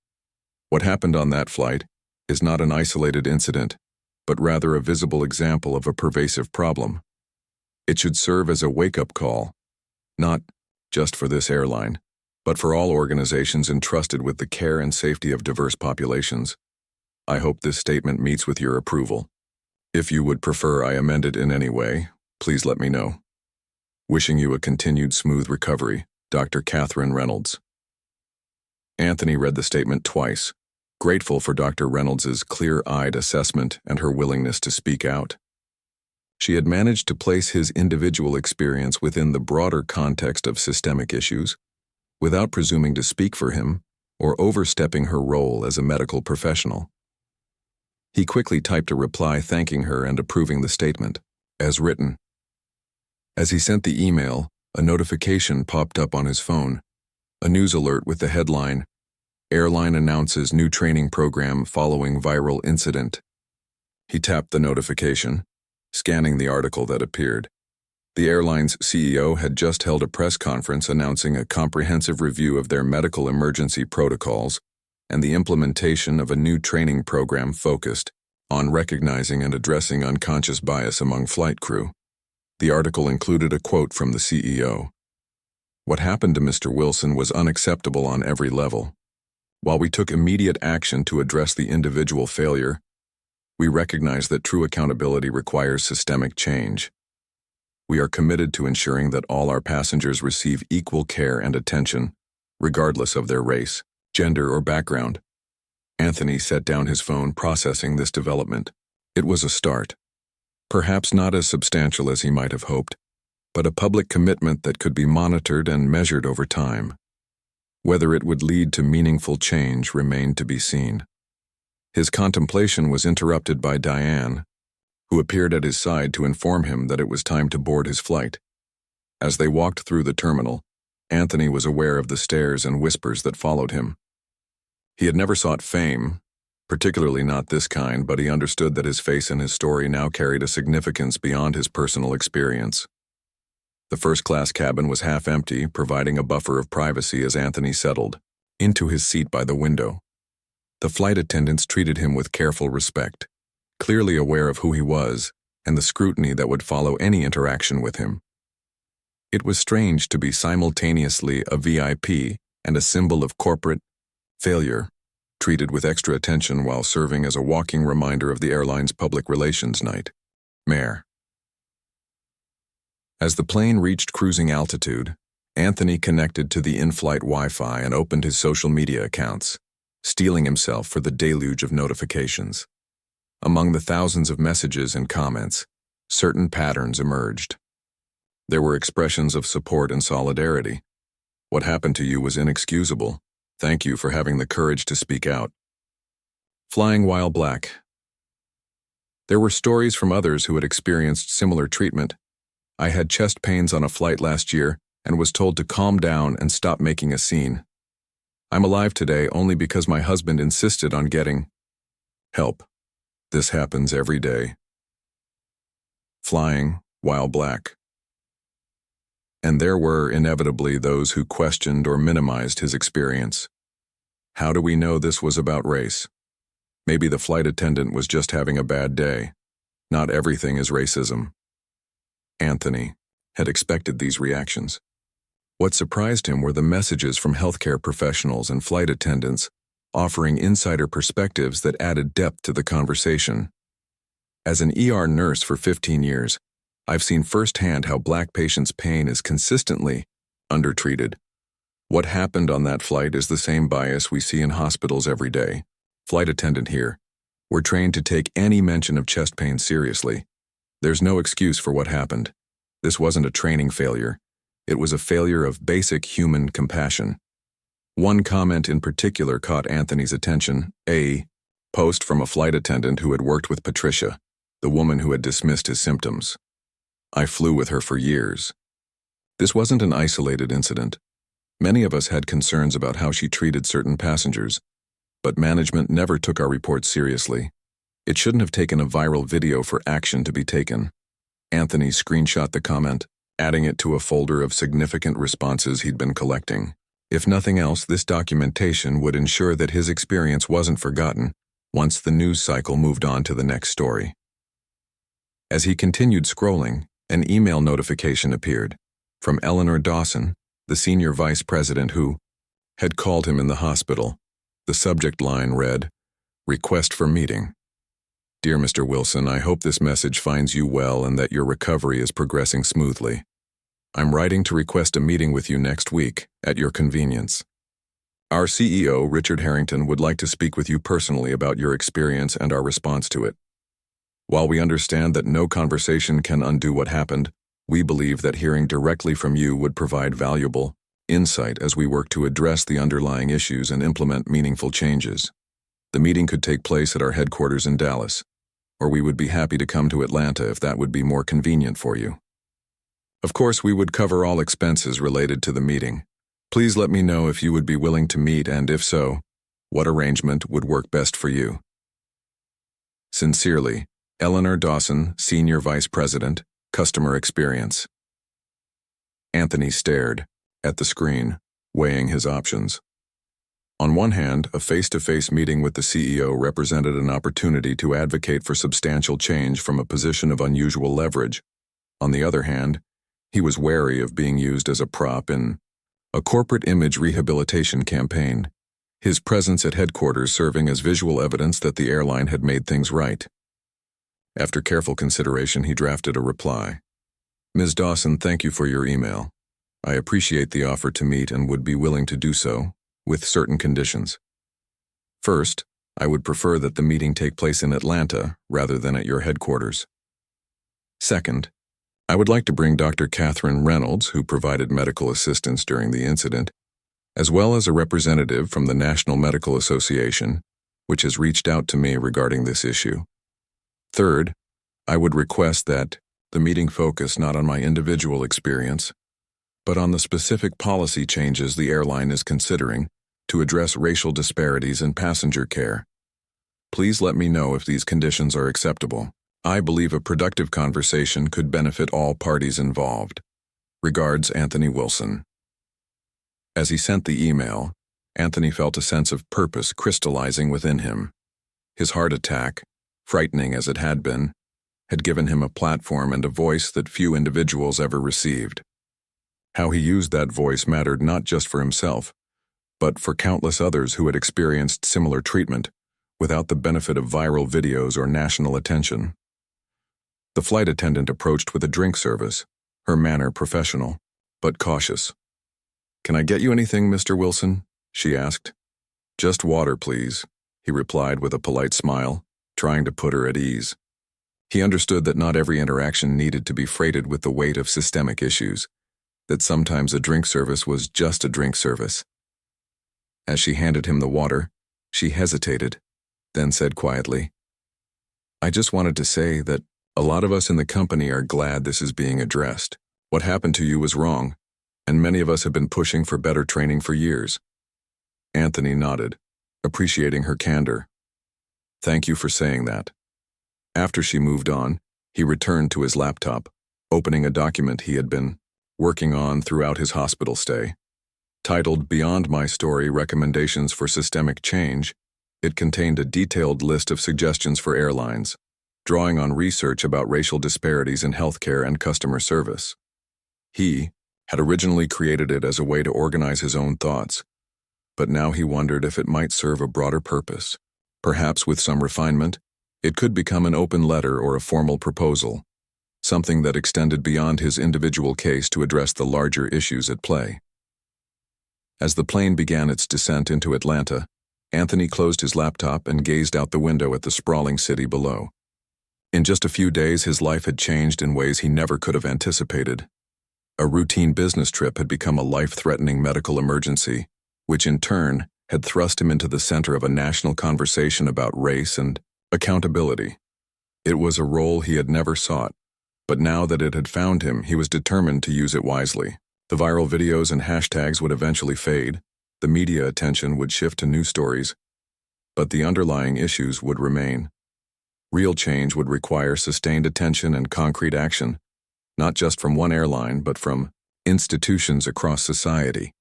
What happened on that flight is not an isolated incident but rather a visible example of a pervasive problem. It should serve as a wake-up call, not just for this airline, but for all organizations entrusted with the care and safety of diverse populations. I hope this statement meets with your approval. If you would prefer I amend it in any way, please let me know. Wishing you a continued smooth recovery, Dr. Catherine Reynolds. Anthony read the statement twice, grateful for Dr. Reynolds's clear-eyed assessment and her willingness to speak out. She had managed to place his individual experience within the broader context of systemic issues, without presuming to speak for him or overstepping her role as a medical professional. He quickly typed a reply thanking her and approving the statement, as written. As he sent the email, a notification popped up on his phone, a news alert with the headline, "Airline announces new training program following viral incident." He tapped the notification, scanning the article that appeared. The airline's CEO had just held a press conference announcing a comprehensive review of their medical emergency protocols and the implementation of a new training program focused on recognizing and addressing unconscious bias among flight crew. The article included a quote from the CEO. "What happened to Mr. Wilson was unacceptable on every level. While we took immediate action to address the individual failure, we recognize that true accountability requires systemic change. We are committed to ensuring that all our passengers receive equal care and attention, regardless of their race, gender, or background." Anthony set down his phone, processing this development. It was a start. Perhaps not as substantial as he might have hoped, but a public commitment that could be monitored and measured over time. Whether it would lead to meaningful change remained to be seen. His contemplation was interrupted by Diane, who appeared at his side to inform him that it was time to board his flight. As they walked through the terminal, Anthony was aware of the stares and whispers that followed him. He had never sought fame, particularly not this kind, but he understood that his face and his story now carried a significance beyond his personal experience. The first-class cabin was half empty, providing a buffer of privacy as Anthony settled into his seat by the window. The flight attendants treated him with careful respect, clearly aware of who he was and the scrutiny that would follow any interaction with him. It was strange to be simultaneously a VIP and a symbol of corporate failure, treated with extra attention while serving as a walking reminder of the airline's public relations nightmare. As the plane reached cruising altitude, Anthony connected to the in-flight Wi-Fi and opened his social media accounts, steeling himself for the deluge of notifications. Among the thousands of messages and comments, certain patterns emerged. There were expressions of support and solidarity. "What happened to you was inexcusable. Thank you for having the courage to speak out." "Flying while black." There were stories from others who had experienced similar treatment. "I had chest pains on a flight last year and was told to calm down and stop making a scene. I'm alive today only because my husband insisted on getting help. This happens every day." Flying while black. And there were inevitably those who questioned or minimized his experience. How do we know this was about race? Maybe the flight attendant was just having a bad day. Not everything is racism. Anthony had expected these reactions. What surprised him were the messages from healthcare professionals and flight attendants offering insider perspectives that added depth to the conversation. As an ER nurse for 15 years, I've seen firsthand how Black patients' pain is consistently undertreated. What happened on that flight is the same bias we see in hospitals every day. Flight attendant here. We're trained to take any mention of chest pain seriously. There's no excuse for what happened. This wasn't a training failure. It was a failure of basic human compassion. One comment in particular caught Anthony's attention, a post from a flight attendant who had worked with Patricia, the woman who had dismissed his symptoms. I flew with her for years. This wasn't an isolated incident. Many of us had concerns about how she treated certain passengers, but management never took our reports seriously. It shouldn't have taken a viral video for action to be taken. Anthony screenshot the comment, adding it to a folder of significant responses he'd been collecting. If nothing else, this documentation would ensure that his experience wasn't forgotten once the news cycle moved on to the next story. As he continued scrolling, an email notification appeared from Eleanor Dawson, the senior vice president who had called him in the hospital. The subject line read, "Request for meeting. Dear Mr. Wilson, I hope this message finds you well and that your recovery is progressing smoothly. I'm writing to request a meeting with you next week, at your convenience. Our CEO, Richard Harrington, would like to speak with you personally about your experience and our response to it. While we understand that no conversation can undo what happened, we believe that hearing directly from you would provide valuable insight as we work to address the underlying issues and implement meaningful changes. The meeting could take place at our headquarters in Dallas, or we would be happy to come to Atlanta if that would be more convenient for you. Of course, we would cover all expenses related to the meeting. Please let me know if you would be willing to meet and, if so, what arrangement would work best for you. Sincerely, Eleanor Dawson, Senior Vice President, Customer Experience." Anthony stared at the screen, weighing his options. On one hand, a face-to-face meeting with the CEO represented an opportunity to advocate for substantial change from a position of unusual leverage. On the other hand, he was wary of being used as a prop in a corporate image rehabilitation campaign, his presence at headquarters serving as visual evidence that the airline had made things right. After careful consideration, he drafted a reply. "Ms. Dawson, thank you for your email. I appreciate the offer to meet and would be willing to do so, with certain conditions. First, I would prefer that the meeting take place in Atlanta rather than at your headquarters. Second, I would like to bring Dr. Catherine Reynolds, who provided medical assistance during the incident, as well as a representative from the National Medical Association, which has reached out to me regarding this issue. Third, I would request that the meeting focus not on my individual experience, but on the specific policy changes the airline is considering to address racial disparities in passenger care. Please let me know if these conditions are acceptable. I believe a productive conversation could benefit all parties involved. Regards, Anthony Wilson." As he sent the email, Anthony felt a sense of purpose crystallizing within him. His heart attack, frightening as it had been, had given him a platform and a voice that few individuals ever received. How he used that voice mattered not just for himself, but for countless others who had experienced similar treatment without the benefit of viral videos or national attention. The flight attendant approached with a drink service, her manner professional, but cautious. "Can I get you anything, Mr. Wilson?" she asked. "Just water, please," he replied with a polite smile, trying to put her at ease. He understood that not every interaction needed to be freighted with the weight of systemic issues, that sometimes a drink service was just a drink service. As she handed him the water, she hesitated, then said quietly, "I just wanted to say that a lot of us in the company are glad this is being addressed. What happened to you was wrong, and many of us have been pushing for better training for years." Anthony nodded, appreciating her candor. "Thank you for saying that." After she moved on, he returned to his laptop, opening a document he had been working on throughout his hospital stay. Titled Beyond My Story: Recommendations for Systemic Change, it contained a detailed list of suggestions for airlines, drawing on research about racial disparities in healthcare and customer service. He had originally created it as a way to organize his own thoughts, but now he wondered if it might serve a broader purpose. Perhaps with some refinement, it could become an open letter or a formal proposal, something that extended beyond his individual case to address the larger issues at play. As the plane began its descent into Atlanta, Anthony closed his laptop and gazed out the window at the sprawling city below. In just a few days, his life had changed in ways he never could have anticipated. A routine business trip had become a life-threatening medical emergency, which in turn had thrust him into the center of a national conversation about race and accountability. It was a role he had never sought, but now that it had found him, he was determined to use it wisely. The viral videos and hashtags would eventually fade, the media attention would shift to news stories, but the underlying issues would remain. Real change would require sustained attention and concrete action, not just from one airline, but from institutions across society.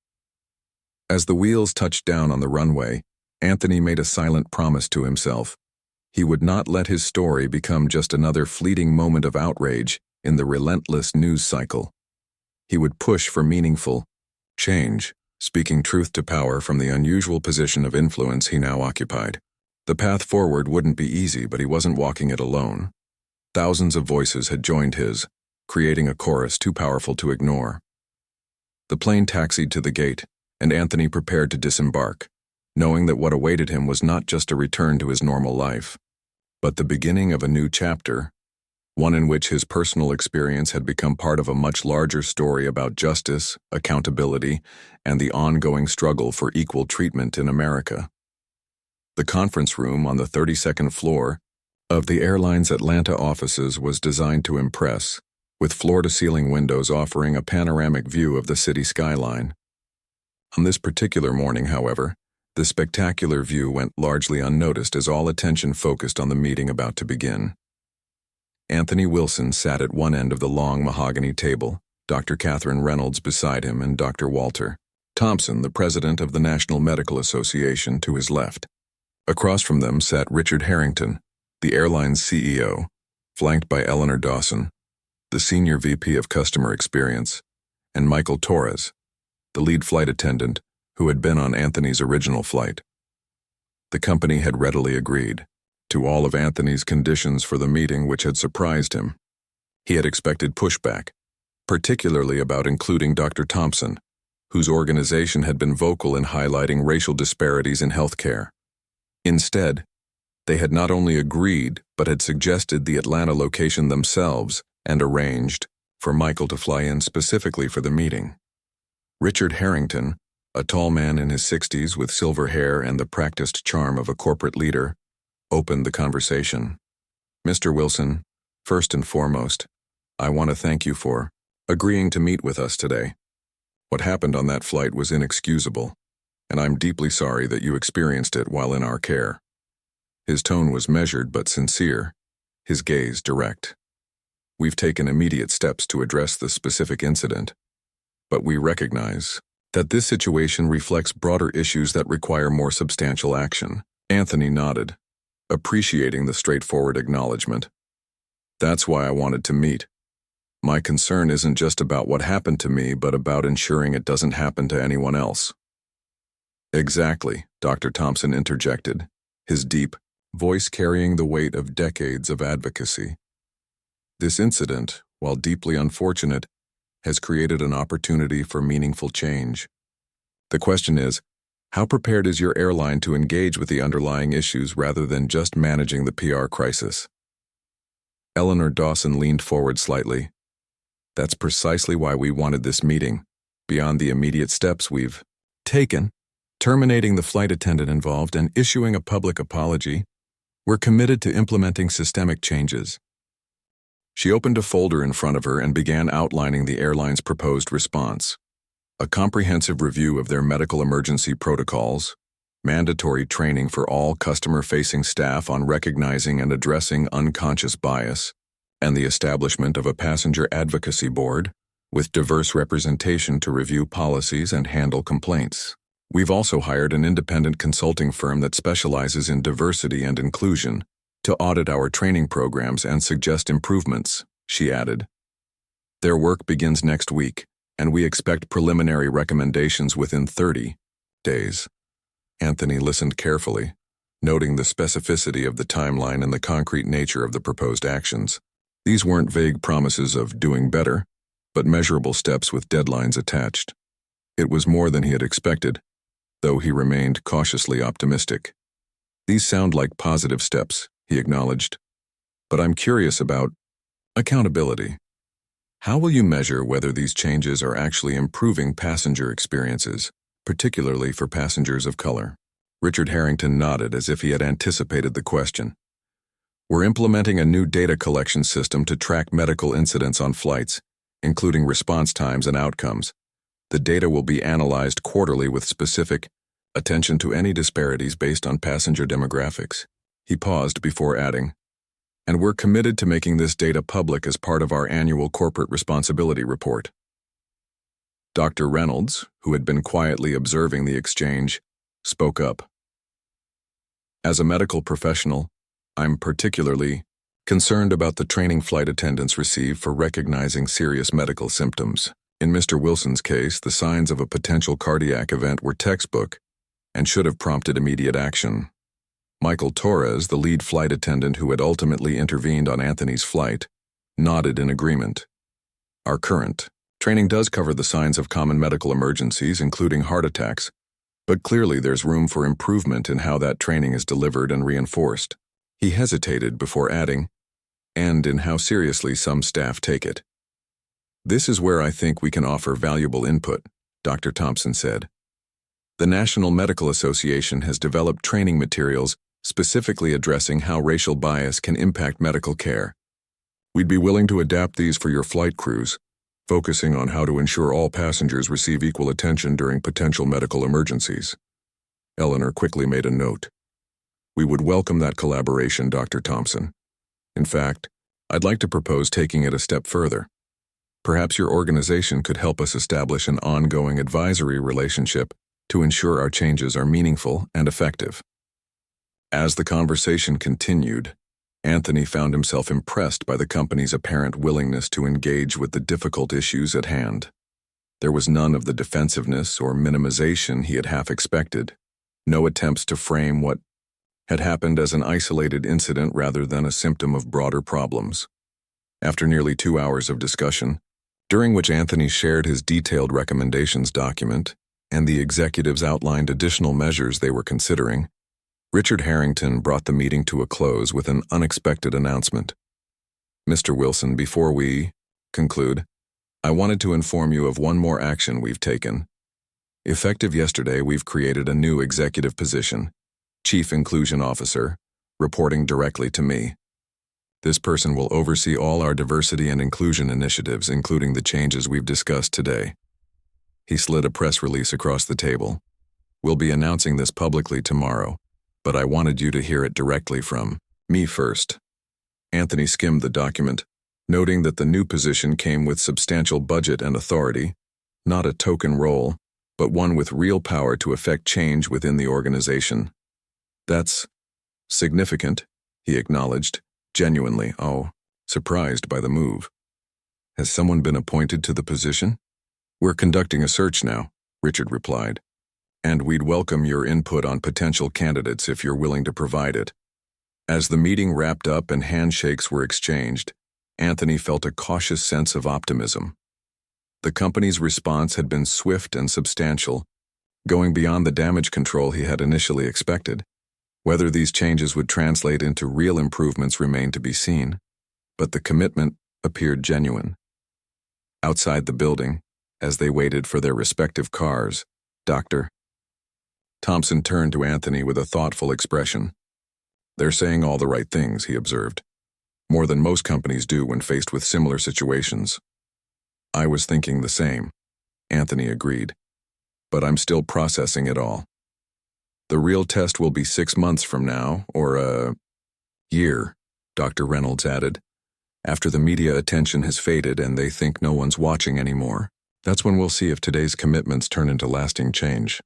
As the wheels touched down on the runway, Anthony made a silent promise to himself. He would not let his story become just another fleeting moment of outrage in the relentless news cycle. He would push for meaningful change, speaking truth to power from the unusual position of influence he now occupied. The path forward wouldn't be easy, but he wasn't walking it alone. Thousands of voices had joined his, creating a chorus too powerful to ignore. The plane taxied to the gate, and Anthony prepared to disembark, knowing that what awaited him was not just a return to his normal life, but the beginning of a new chapter, one in which his personal experience had become part of a much larger story about justice, accountability, and the ongoing struggle for equal treatment in America. The conference room on the 32nd floor of the Airline's Atlanta offices was designed to impress, with floor-to-ceiling windows offering a panoramic view of the city skyline. On this particular morning, however, the spectacular view went largely unnoticed as all attention focused on the meeting about to begin. Anthony Wilson sat at one end of the long mahogany table, Dr. Catherine Reynolds beside him, and Dr. Walter Thompson, the president of the National Medical Association, to his left. Across from them sat Richard Harrington, the airline's CEO, flanked by Eleanor Dawson, the senior VP of Customer Experience, and Michael Torres, the lead flight attendant who had been on Anthony's original flight. The company had readily agreed to all of Anthony's conditions for the meeting, which had surprised him. He had expected pushback, particularly about including Dr. Thompson, whose organization had been vocal in highlighting racial disparities in healthcare. Instead, they had not only agreed, but had suggested the Atlanta location themselves and arranged for Michael to fly in specifically for the meeting. Richard Harrington, a tall man in his 60s with silver hair and the practiced charm of a corporate leader, opened the conversation. "Mr. Wilson, first and foremost, I want to thank you for agreeing to meet with us today. What happened on that flight was inexcusable, and I'm deeply sorry that you experienced it while in our care." His tone was measured but sincere, his gaze direct. "We've taken immediate steps to address the specific incident, but we recognize that this situation reflects broader issues that require more substantial action." Anthony nodded, appreciating the straightforward acknowledgement. "That's why I wanted to meet. My concern isn't just about what happened to me, but about ensuring it doesn't happen to anyone else." "Exactly," Dr. Thompson interjected, his deep voice carrying the weight of decades of advocacy. "This incident, while deeply unfortunate, has created an opportunity for meaningful change. The question is, how prepared is your airline to engage with the underlying issues rather than just managing the PR crisis?" Eleanor Dawson leaned forward slightly. "That's precisely why we wanted this meeting. Beyond the immediate steps we've taken, terminating the flight attendant involved and issuing a public apology, we're committed to implementing systemic changes." She opened a folder in front of her and began outlining the airline's proposed response. A comprehensive review of their medical emergency protocols, mandatory training for all customer-facing staff on recognizing and addressing unconscious bias, and the establishment of a passenger advocacy board with diverse representation to review policies and handle complaints. "We've also hired an independent consulting firm that specializes in diversity and inclusion to audit our training programs and suggest improvements," she added. "Their work begins next week, and we expect preliminary recommendations within 30 days. Anthony listened carefully, noting the specificity of the timeline and the concrete nature of the proposed actions. These weren't vague promises of doing better, but measurable steps with deadlines attached. It was more than he had expected, though he remained cautiously optimistic. "These sound like positive steps," he acknowledged. "But I'm curious about accountability. How will you measure whether these changes are actually improving passenger experiences, particularly for passengers of color?" Richard Harrington nodded as if he had anticipated the question. "We're implementing a new data collection system to track medical incidents on flights, including response times and outcomes. The data will be analyzed quarterly with specific attention to any disparities based on passenger demographics." He paused before adding, "And we're committed to making this data public as part of our annual corporate responsibility report." Dr. Reynolds, who had been quietly observing the exchange, spoke up. "As a medical professional, I'm particularly concerned about the training flight attendants receive for recognizing serious medical symptoms. In Mr. Wilson's case, the signs of a potential cardiac event were textbook and should have prompted immediate action. Michael Torres, the lead flight attendant who had ultimately intervened on Anthony's flight, nodded in agreement. Our current training does cover the signs of common medical emergencies, including heart attacks, but clearly there's room for improvement in how that training is delivered and reinforced. He hesitated before adding, and in how seriously some staff take it. This is where I think we can offer valuable input, Dr. Thompson said. The National Medical Association has developed training materials specifically addressing how racial bias can impact medical care. We'd be willing to adapt these for your flight crews, focusing on how to ensure all passengers receive equal attention during potential medical emergencies. Eleanor quickly made a note. We would welcome that collaboration, Dr. Thompson. In fact, I'd like to propose taking it a step further. Perhaps your organization could help us establish an ongoing advisory relationship to ensure our changes are meaningful and effective. As the conversation continued, Anthony found himself impressed by the company's apparent willingness to engage with the difficult issues at hand. There was none of the defensiveness or minimization he had half expected, no attempts to frame what had happened as an isolated incident rather than a symptom of broader problems. After nearly 2 hours of discussion, during which Anthony shared his detailed recommendations document and the executives outlined additional measures they were considering, Richard Harrington brought the meeting to a close with an unexpected announcement. Mr. Wilson, before we conclude, I wanted to inform you of one more action we've taken. Effective yesterday, we've created a new executive position, Chief Inclusion Officer, reporting directly to me. This person will oversee all our diversity and inclusion initiatives, including the changes we've discussed today. He slid a press release across the table. We'll be announcing this publicly tomorrow, but I wanted you to hear it directly from me first. Anthony skimmed the document, noting that the new position came with substantial budget and authority, not a token role, but one with real power to effect change within the organization. That's significant, he acknowledged, genuinely, surprised by the move. Has someone been appointed to the position? We're conducting a search now, Richard replied, and we'd welcome your input on potential candidates if you're willing to provide it. As the meeting wrapped up and handshakes were exchanged, Anthony felt a cautious sense of optimism. The company's response had been swift and substantial, going beyond the damage control he had initially expected. Whether these changes would translate into real improvements remained to be seen, but the commitment appeared genuine. Outside the building, as they waited for their respective cars, Dr. Thompson turned to Anthony with a thoughtful expression. They're saying all the right things, he observed, more than most companies do when faced with similar situations. I was thinking the same, Anthony agreed, but I'm still processing it all. The real test will be 6 months from now, or a year, Dr. Reynolds added. After the media attention has faded and they think no one's watching anymore, that's when we'll see if today's commitments turn into lasting change.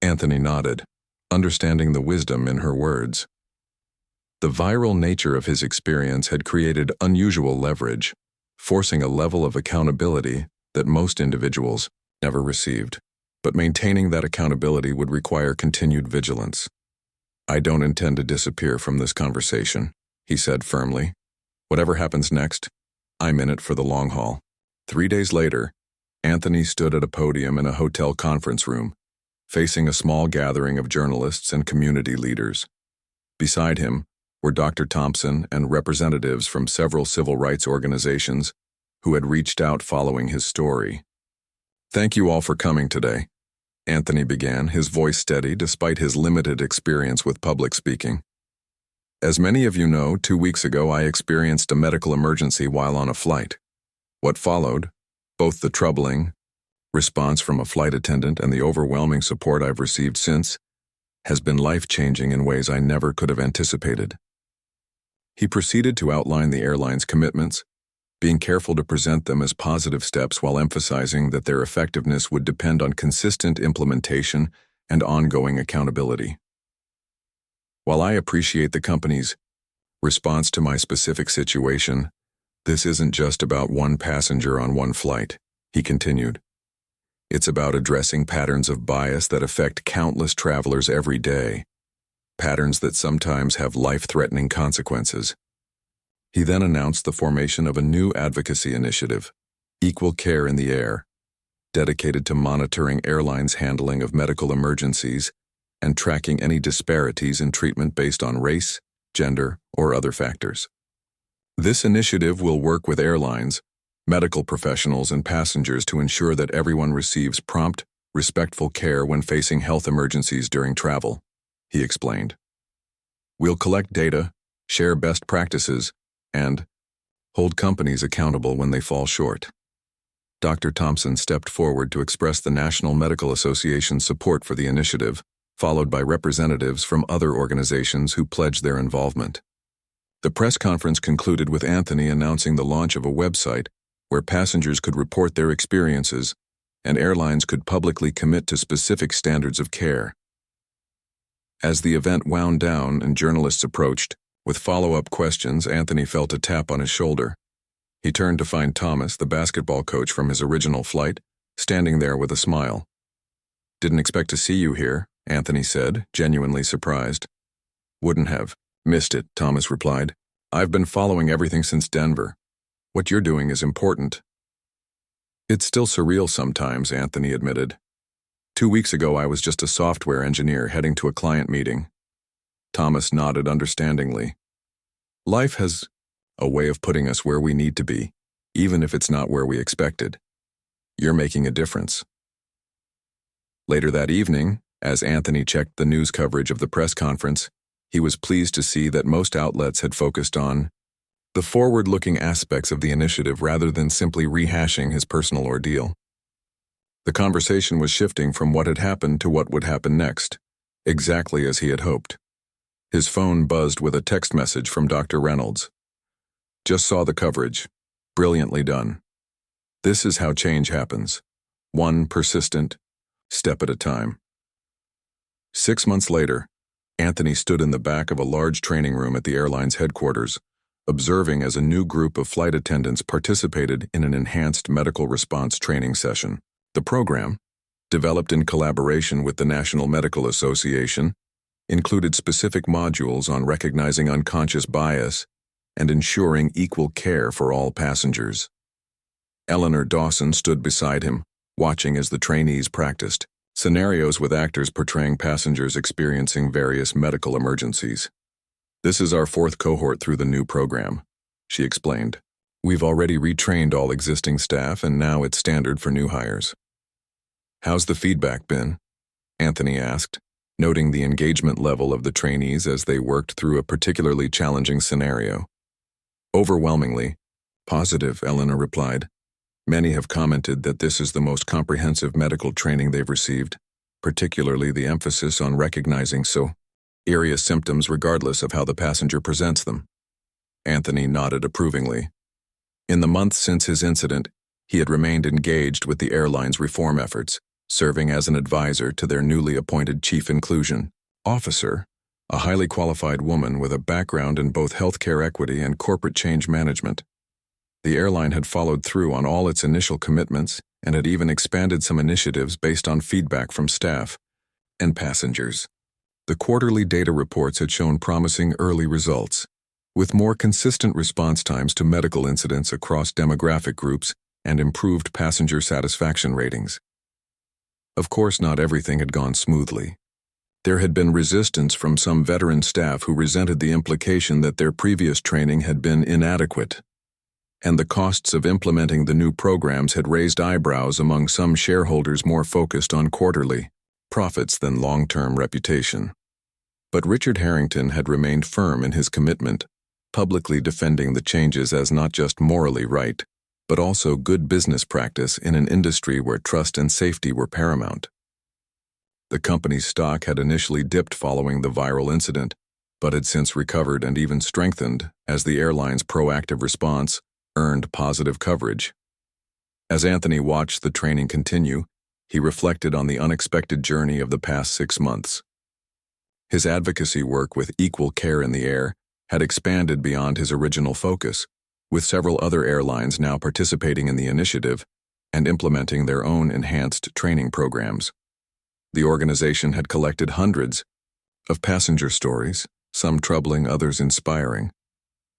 Anthony nodded, understanding the wisdom in her words. The viral nature of his experience had created unusual leverage, forcing a level of accountability that most individuals never received. But maintaining that accountability would require continued vigilance. I don't intend to disappear from this conversation, he said firmly. Whatever happens next, I'm in it for the long haul. 3 days later, Anthony stood at a podium in a hotel conference room, facing a small gathering of journalists and community leaders. Beside him were Dr. Thompson and representatives from several civil rights organizations who had reached out following his story. Thank you all for coming today, Anthony began, his voice steady despite his limited experience with public speaking. As many of you know, 2 weeks ago I experienced a medical emergency while on a flight. What followed, both the troubling response from a flight attendant and the overwhelming support I've received since, has been life-changing in ways I never could have anticipated. He proceeded to outline the airline's commitments, being careful to present them as positive steps while emphasizing that their effectiveness would depend on consistent implementation and ongoing accountability. While I appreciate the company's Response to my specific situation. This isn't just about one passenger on one flight, he continued. It's about addressing patterns of bias that affect countless travelers every day, patterns that sometimes have life-threatening consequences. He then announced the formation of a new advocacy initiative, Equal Care in the Air, dedicated to monitoring airlines' handling of medical emergencies and tracking any disparities in treatment based on race, gender, or other factors. This initiative will work with airlines, medical professionals, and passengers to ensure that everyone receives prompt, respectful care when facing health emergencies during travel, he explained. We'll collect data, share best practices, and hold companies accountable when they fall short. Dr. Thompson stepped forward to express the National Medical Association's support for the initiative, followed by representatives from other organizations who pledged their involvement. The press conference concluded with Anthony announcing the launch of a website where passengers could report their experiences and airlines could publicly commit to specific standards of care. As the event wound down and journalists approached, with follow-up questions, Anthony felt a tap on his shoulder. He turned to find Thomas, the basketball coach from his original flight, standing there with a smile. "Didn't expect to see you here," Anthony said, genuinely surprised. "Wouldn't have. Missed it," Thomas replied. "I've been following everything since Denver. What you're doing is important." "It's still surreal sometimes," Anthony admitted. 2 weeks ago, I was just a software engineer heading to a client meeting." Thomas nodded understandingly. "Life has a way of putting us where we need to be, even if it's not where we expected. You're making a difference." Later that evening, as Anthony checked the news coverage of the press conference, he was pleased to see that most outlets had focused on the forward-looking aspects of the initiative rather than simply rehashing his personal ordeal. The conversation was shifting from what had happened to what would happen next, exactly as he had hoped. His phone buzzed with a text message from Dr. Reynolds. "Just saw the coverage. Brilliantly done. This is how change happens. One persistent step at a time." 6 months later, Anthony stood in the back of a large training room at the airline's headquarters, observing as a new group of flight attendants participated in an enhanced medical response training session. The program, developed in collaboration with the National Medical Association, included specific modules on recognizing unconscious bias and ensuring equal care for all passengers. Eleanor Dawson stood beside him, watching as the trainees practiced scenarios with actors portraying passengers experiencing various medical emergencies. "This is our 4th cohort through the new program," she explained. "We've already retrained all existing staff and now it's standard for new hires." "How's the feedback been?" Anthony asked, noting the engagement level of the trainees as they worked through a particularly challenging scenario. "Overwhelmingly positive," Eleanor replied. "Many have commented that this is the most comprehensive medical training they've received, particularly the emphasis on recognizing serious symptoms regardless of how the passenger presents them." Anthony nodded approvingly. In the months since his incident, he had remained engaged with the airline's reform efforts, serving as an advisor to their newly appointed Chief Inclusion Officer, a highly qualified woman with a background in both healthcare equity and corporate change management. The airline had followed through on all its initial commitments and had even expanded some initiatives based on feedback from staff and passengers. The quarterly data reports had shown promising early results, with more consistent response times to medical incidents across demographic groups and improved passenger satisfaction ratings. Of course, not everything had gone smoothly. There had been resistance from some veteran staff who resented the implication that their previous training had been inadequate, and the costs of implementing the new programs had raised eyebrows among some shareholders more focused on quarterly profits than long-term reputation. But Richard Harrington had remained firm in his commitment, publicly defending the changes as not just morally right, but also good business practice in an industry where trust and safety were paramount. The company's stock had initially dipped following the viral incident, but had since recovered and even strengthened as the airline's proactive response earned positive coverage. As Anthony watched the training continue, he reflected on the unexpected journey of the past 6 months. His advocacy work with Equal Care in the Air had expanded beyond his original focus, with several other airlines now participating in the initiative and implementing their own enhanced training programs. The organization had collected hundreds of passenger stories, some troubling, others inspiring,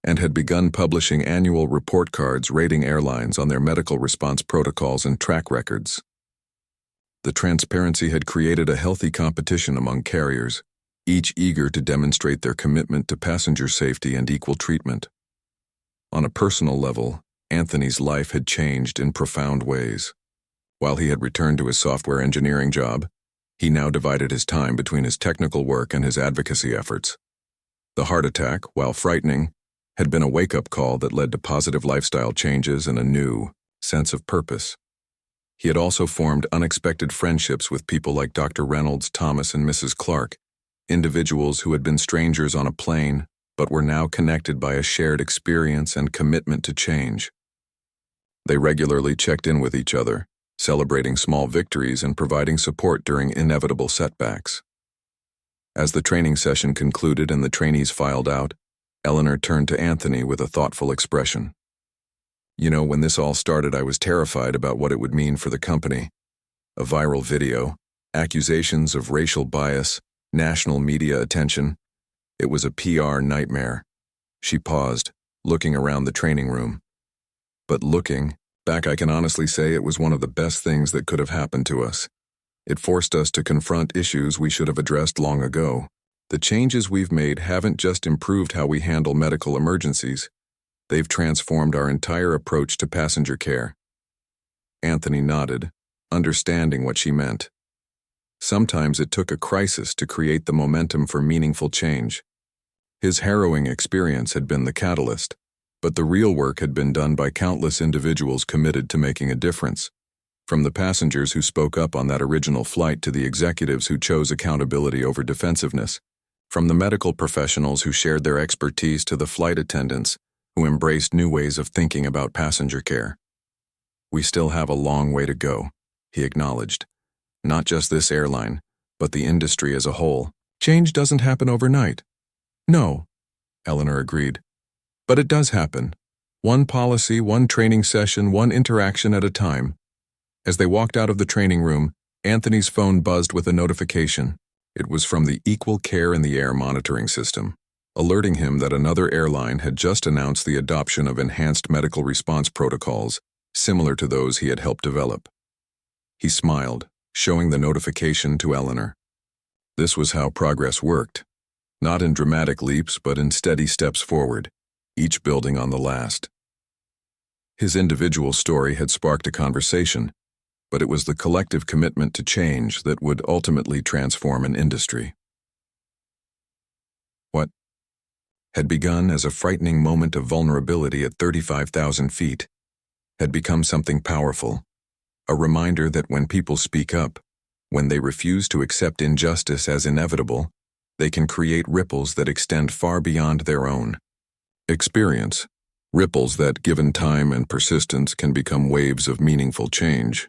and had begun publishing annual report cards rating airlines on their medical response protocols and track records. The transparency had created a healthy competition among carriers, each eager to demonstrate their commitment to passenger safety and equal treatment. On a personal level, Anthony's life had changed in profound ways. While he had returned to his software engineering job, he now divided his time between his technical work and his advocacy efforts. The heart attack, while frightening, had been a wake-up call that led to positive lifestyle changes and a new sense of purpose. He had also formed unexpected friendships with people like Dr. Reynolds, Thomas, and Mrs. Clark, individuals who had been strangers on a plane but were now connected by a shared experience and commitment to change. They regularly checked in with each other, celebrating small victories and providing support during inevitable setbacks. As the training session concluded and the trainees filed out, Eleanor turned to Anthony with a thoughtful expression. "You know, when this all started, I was terrified about what it would mean for the company. A viral video, accusations of racial bias, national media attention. It was a PR nightmare." She paused, looking around the training room. "But looking back, I can honestly say it was one of the best things that could have happened to us. It forced us to confront issues we should have addressed long ago. The changes we've made haven't just improved how we handle medical emergencies. They've transformed our entire approach to passenger care." Anthony nodded, understanding what she meant. Sometimes it took a crisis to create the momentum for meaningful change. His harrowing experience had been the catalyst, but the real work had been done by countless individuals committed to making a difference. From the passengers who spoke up on that original flight to the executives who chose accountability over defensiveness. From the medical professionals who shared their expertise to the flight attendants who embraced new ways of thinking about passenger care. "We still have a long way to go," he acknowledged. "Not just this airline, but the industry as a whole. Change doesn't happen overnight." "No," Eleanor agreed. "But it does happen. One policy, one training session, one interaction at a time." As they walked out of the training room, Anthony's phone buzzed with a notification. It was from the Equal Care in the Air monitoring system, alerting him that another airline had just announced the adoption of enhanced medical response protocols, similar to those he had helped develop. He smiled, showing the notification to Eleanor. This was how progress worked, not in dramatic leaps but in steady steps forward, each building on the last. His individual story had sparked a conversation, but it was the collective commitment to change that would ultimately transform an industry. What had begun as a frightening moment of vulnerability at 35,000 feet had become something powerful, a reminder that when people speak up, when they refuse to accept injustice as inevitable, they can create ripples that extend far beyond their own experience, ripples that, given time and persistence, can become waves of meaningful change.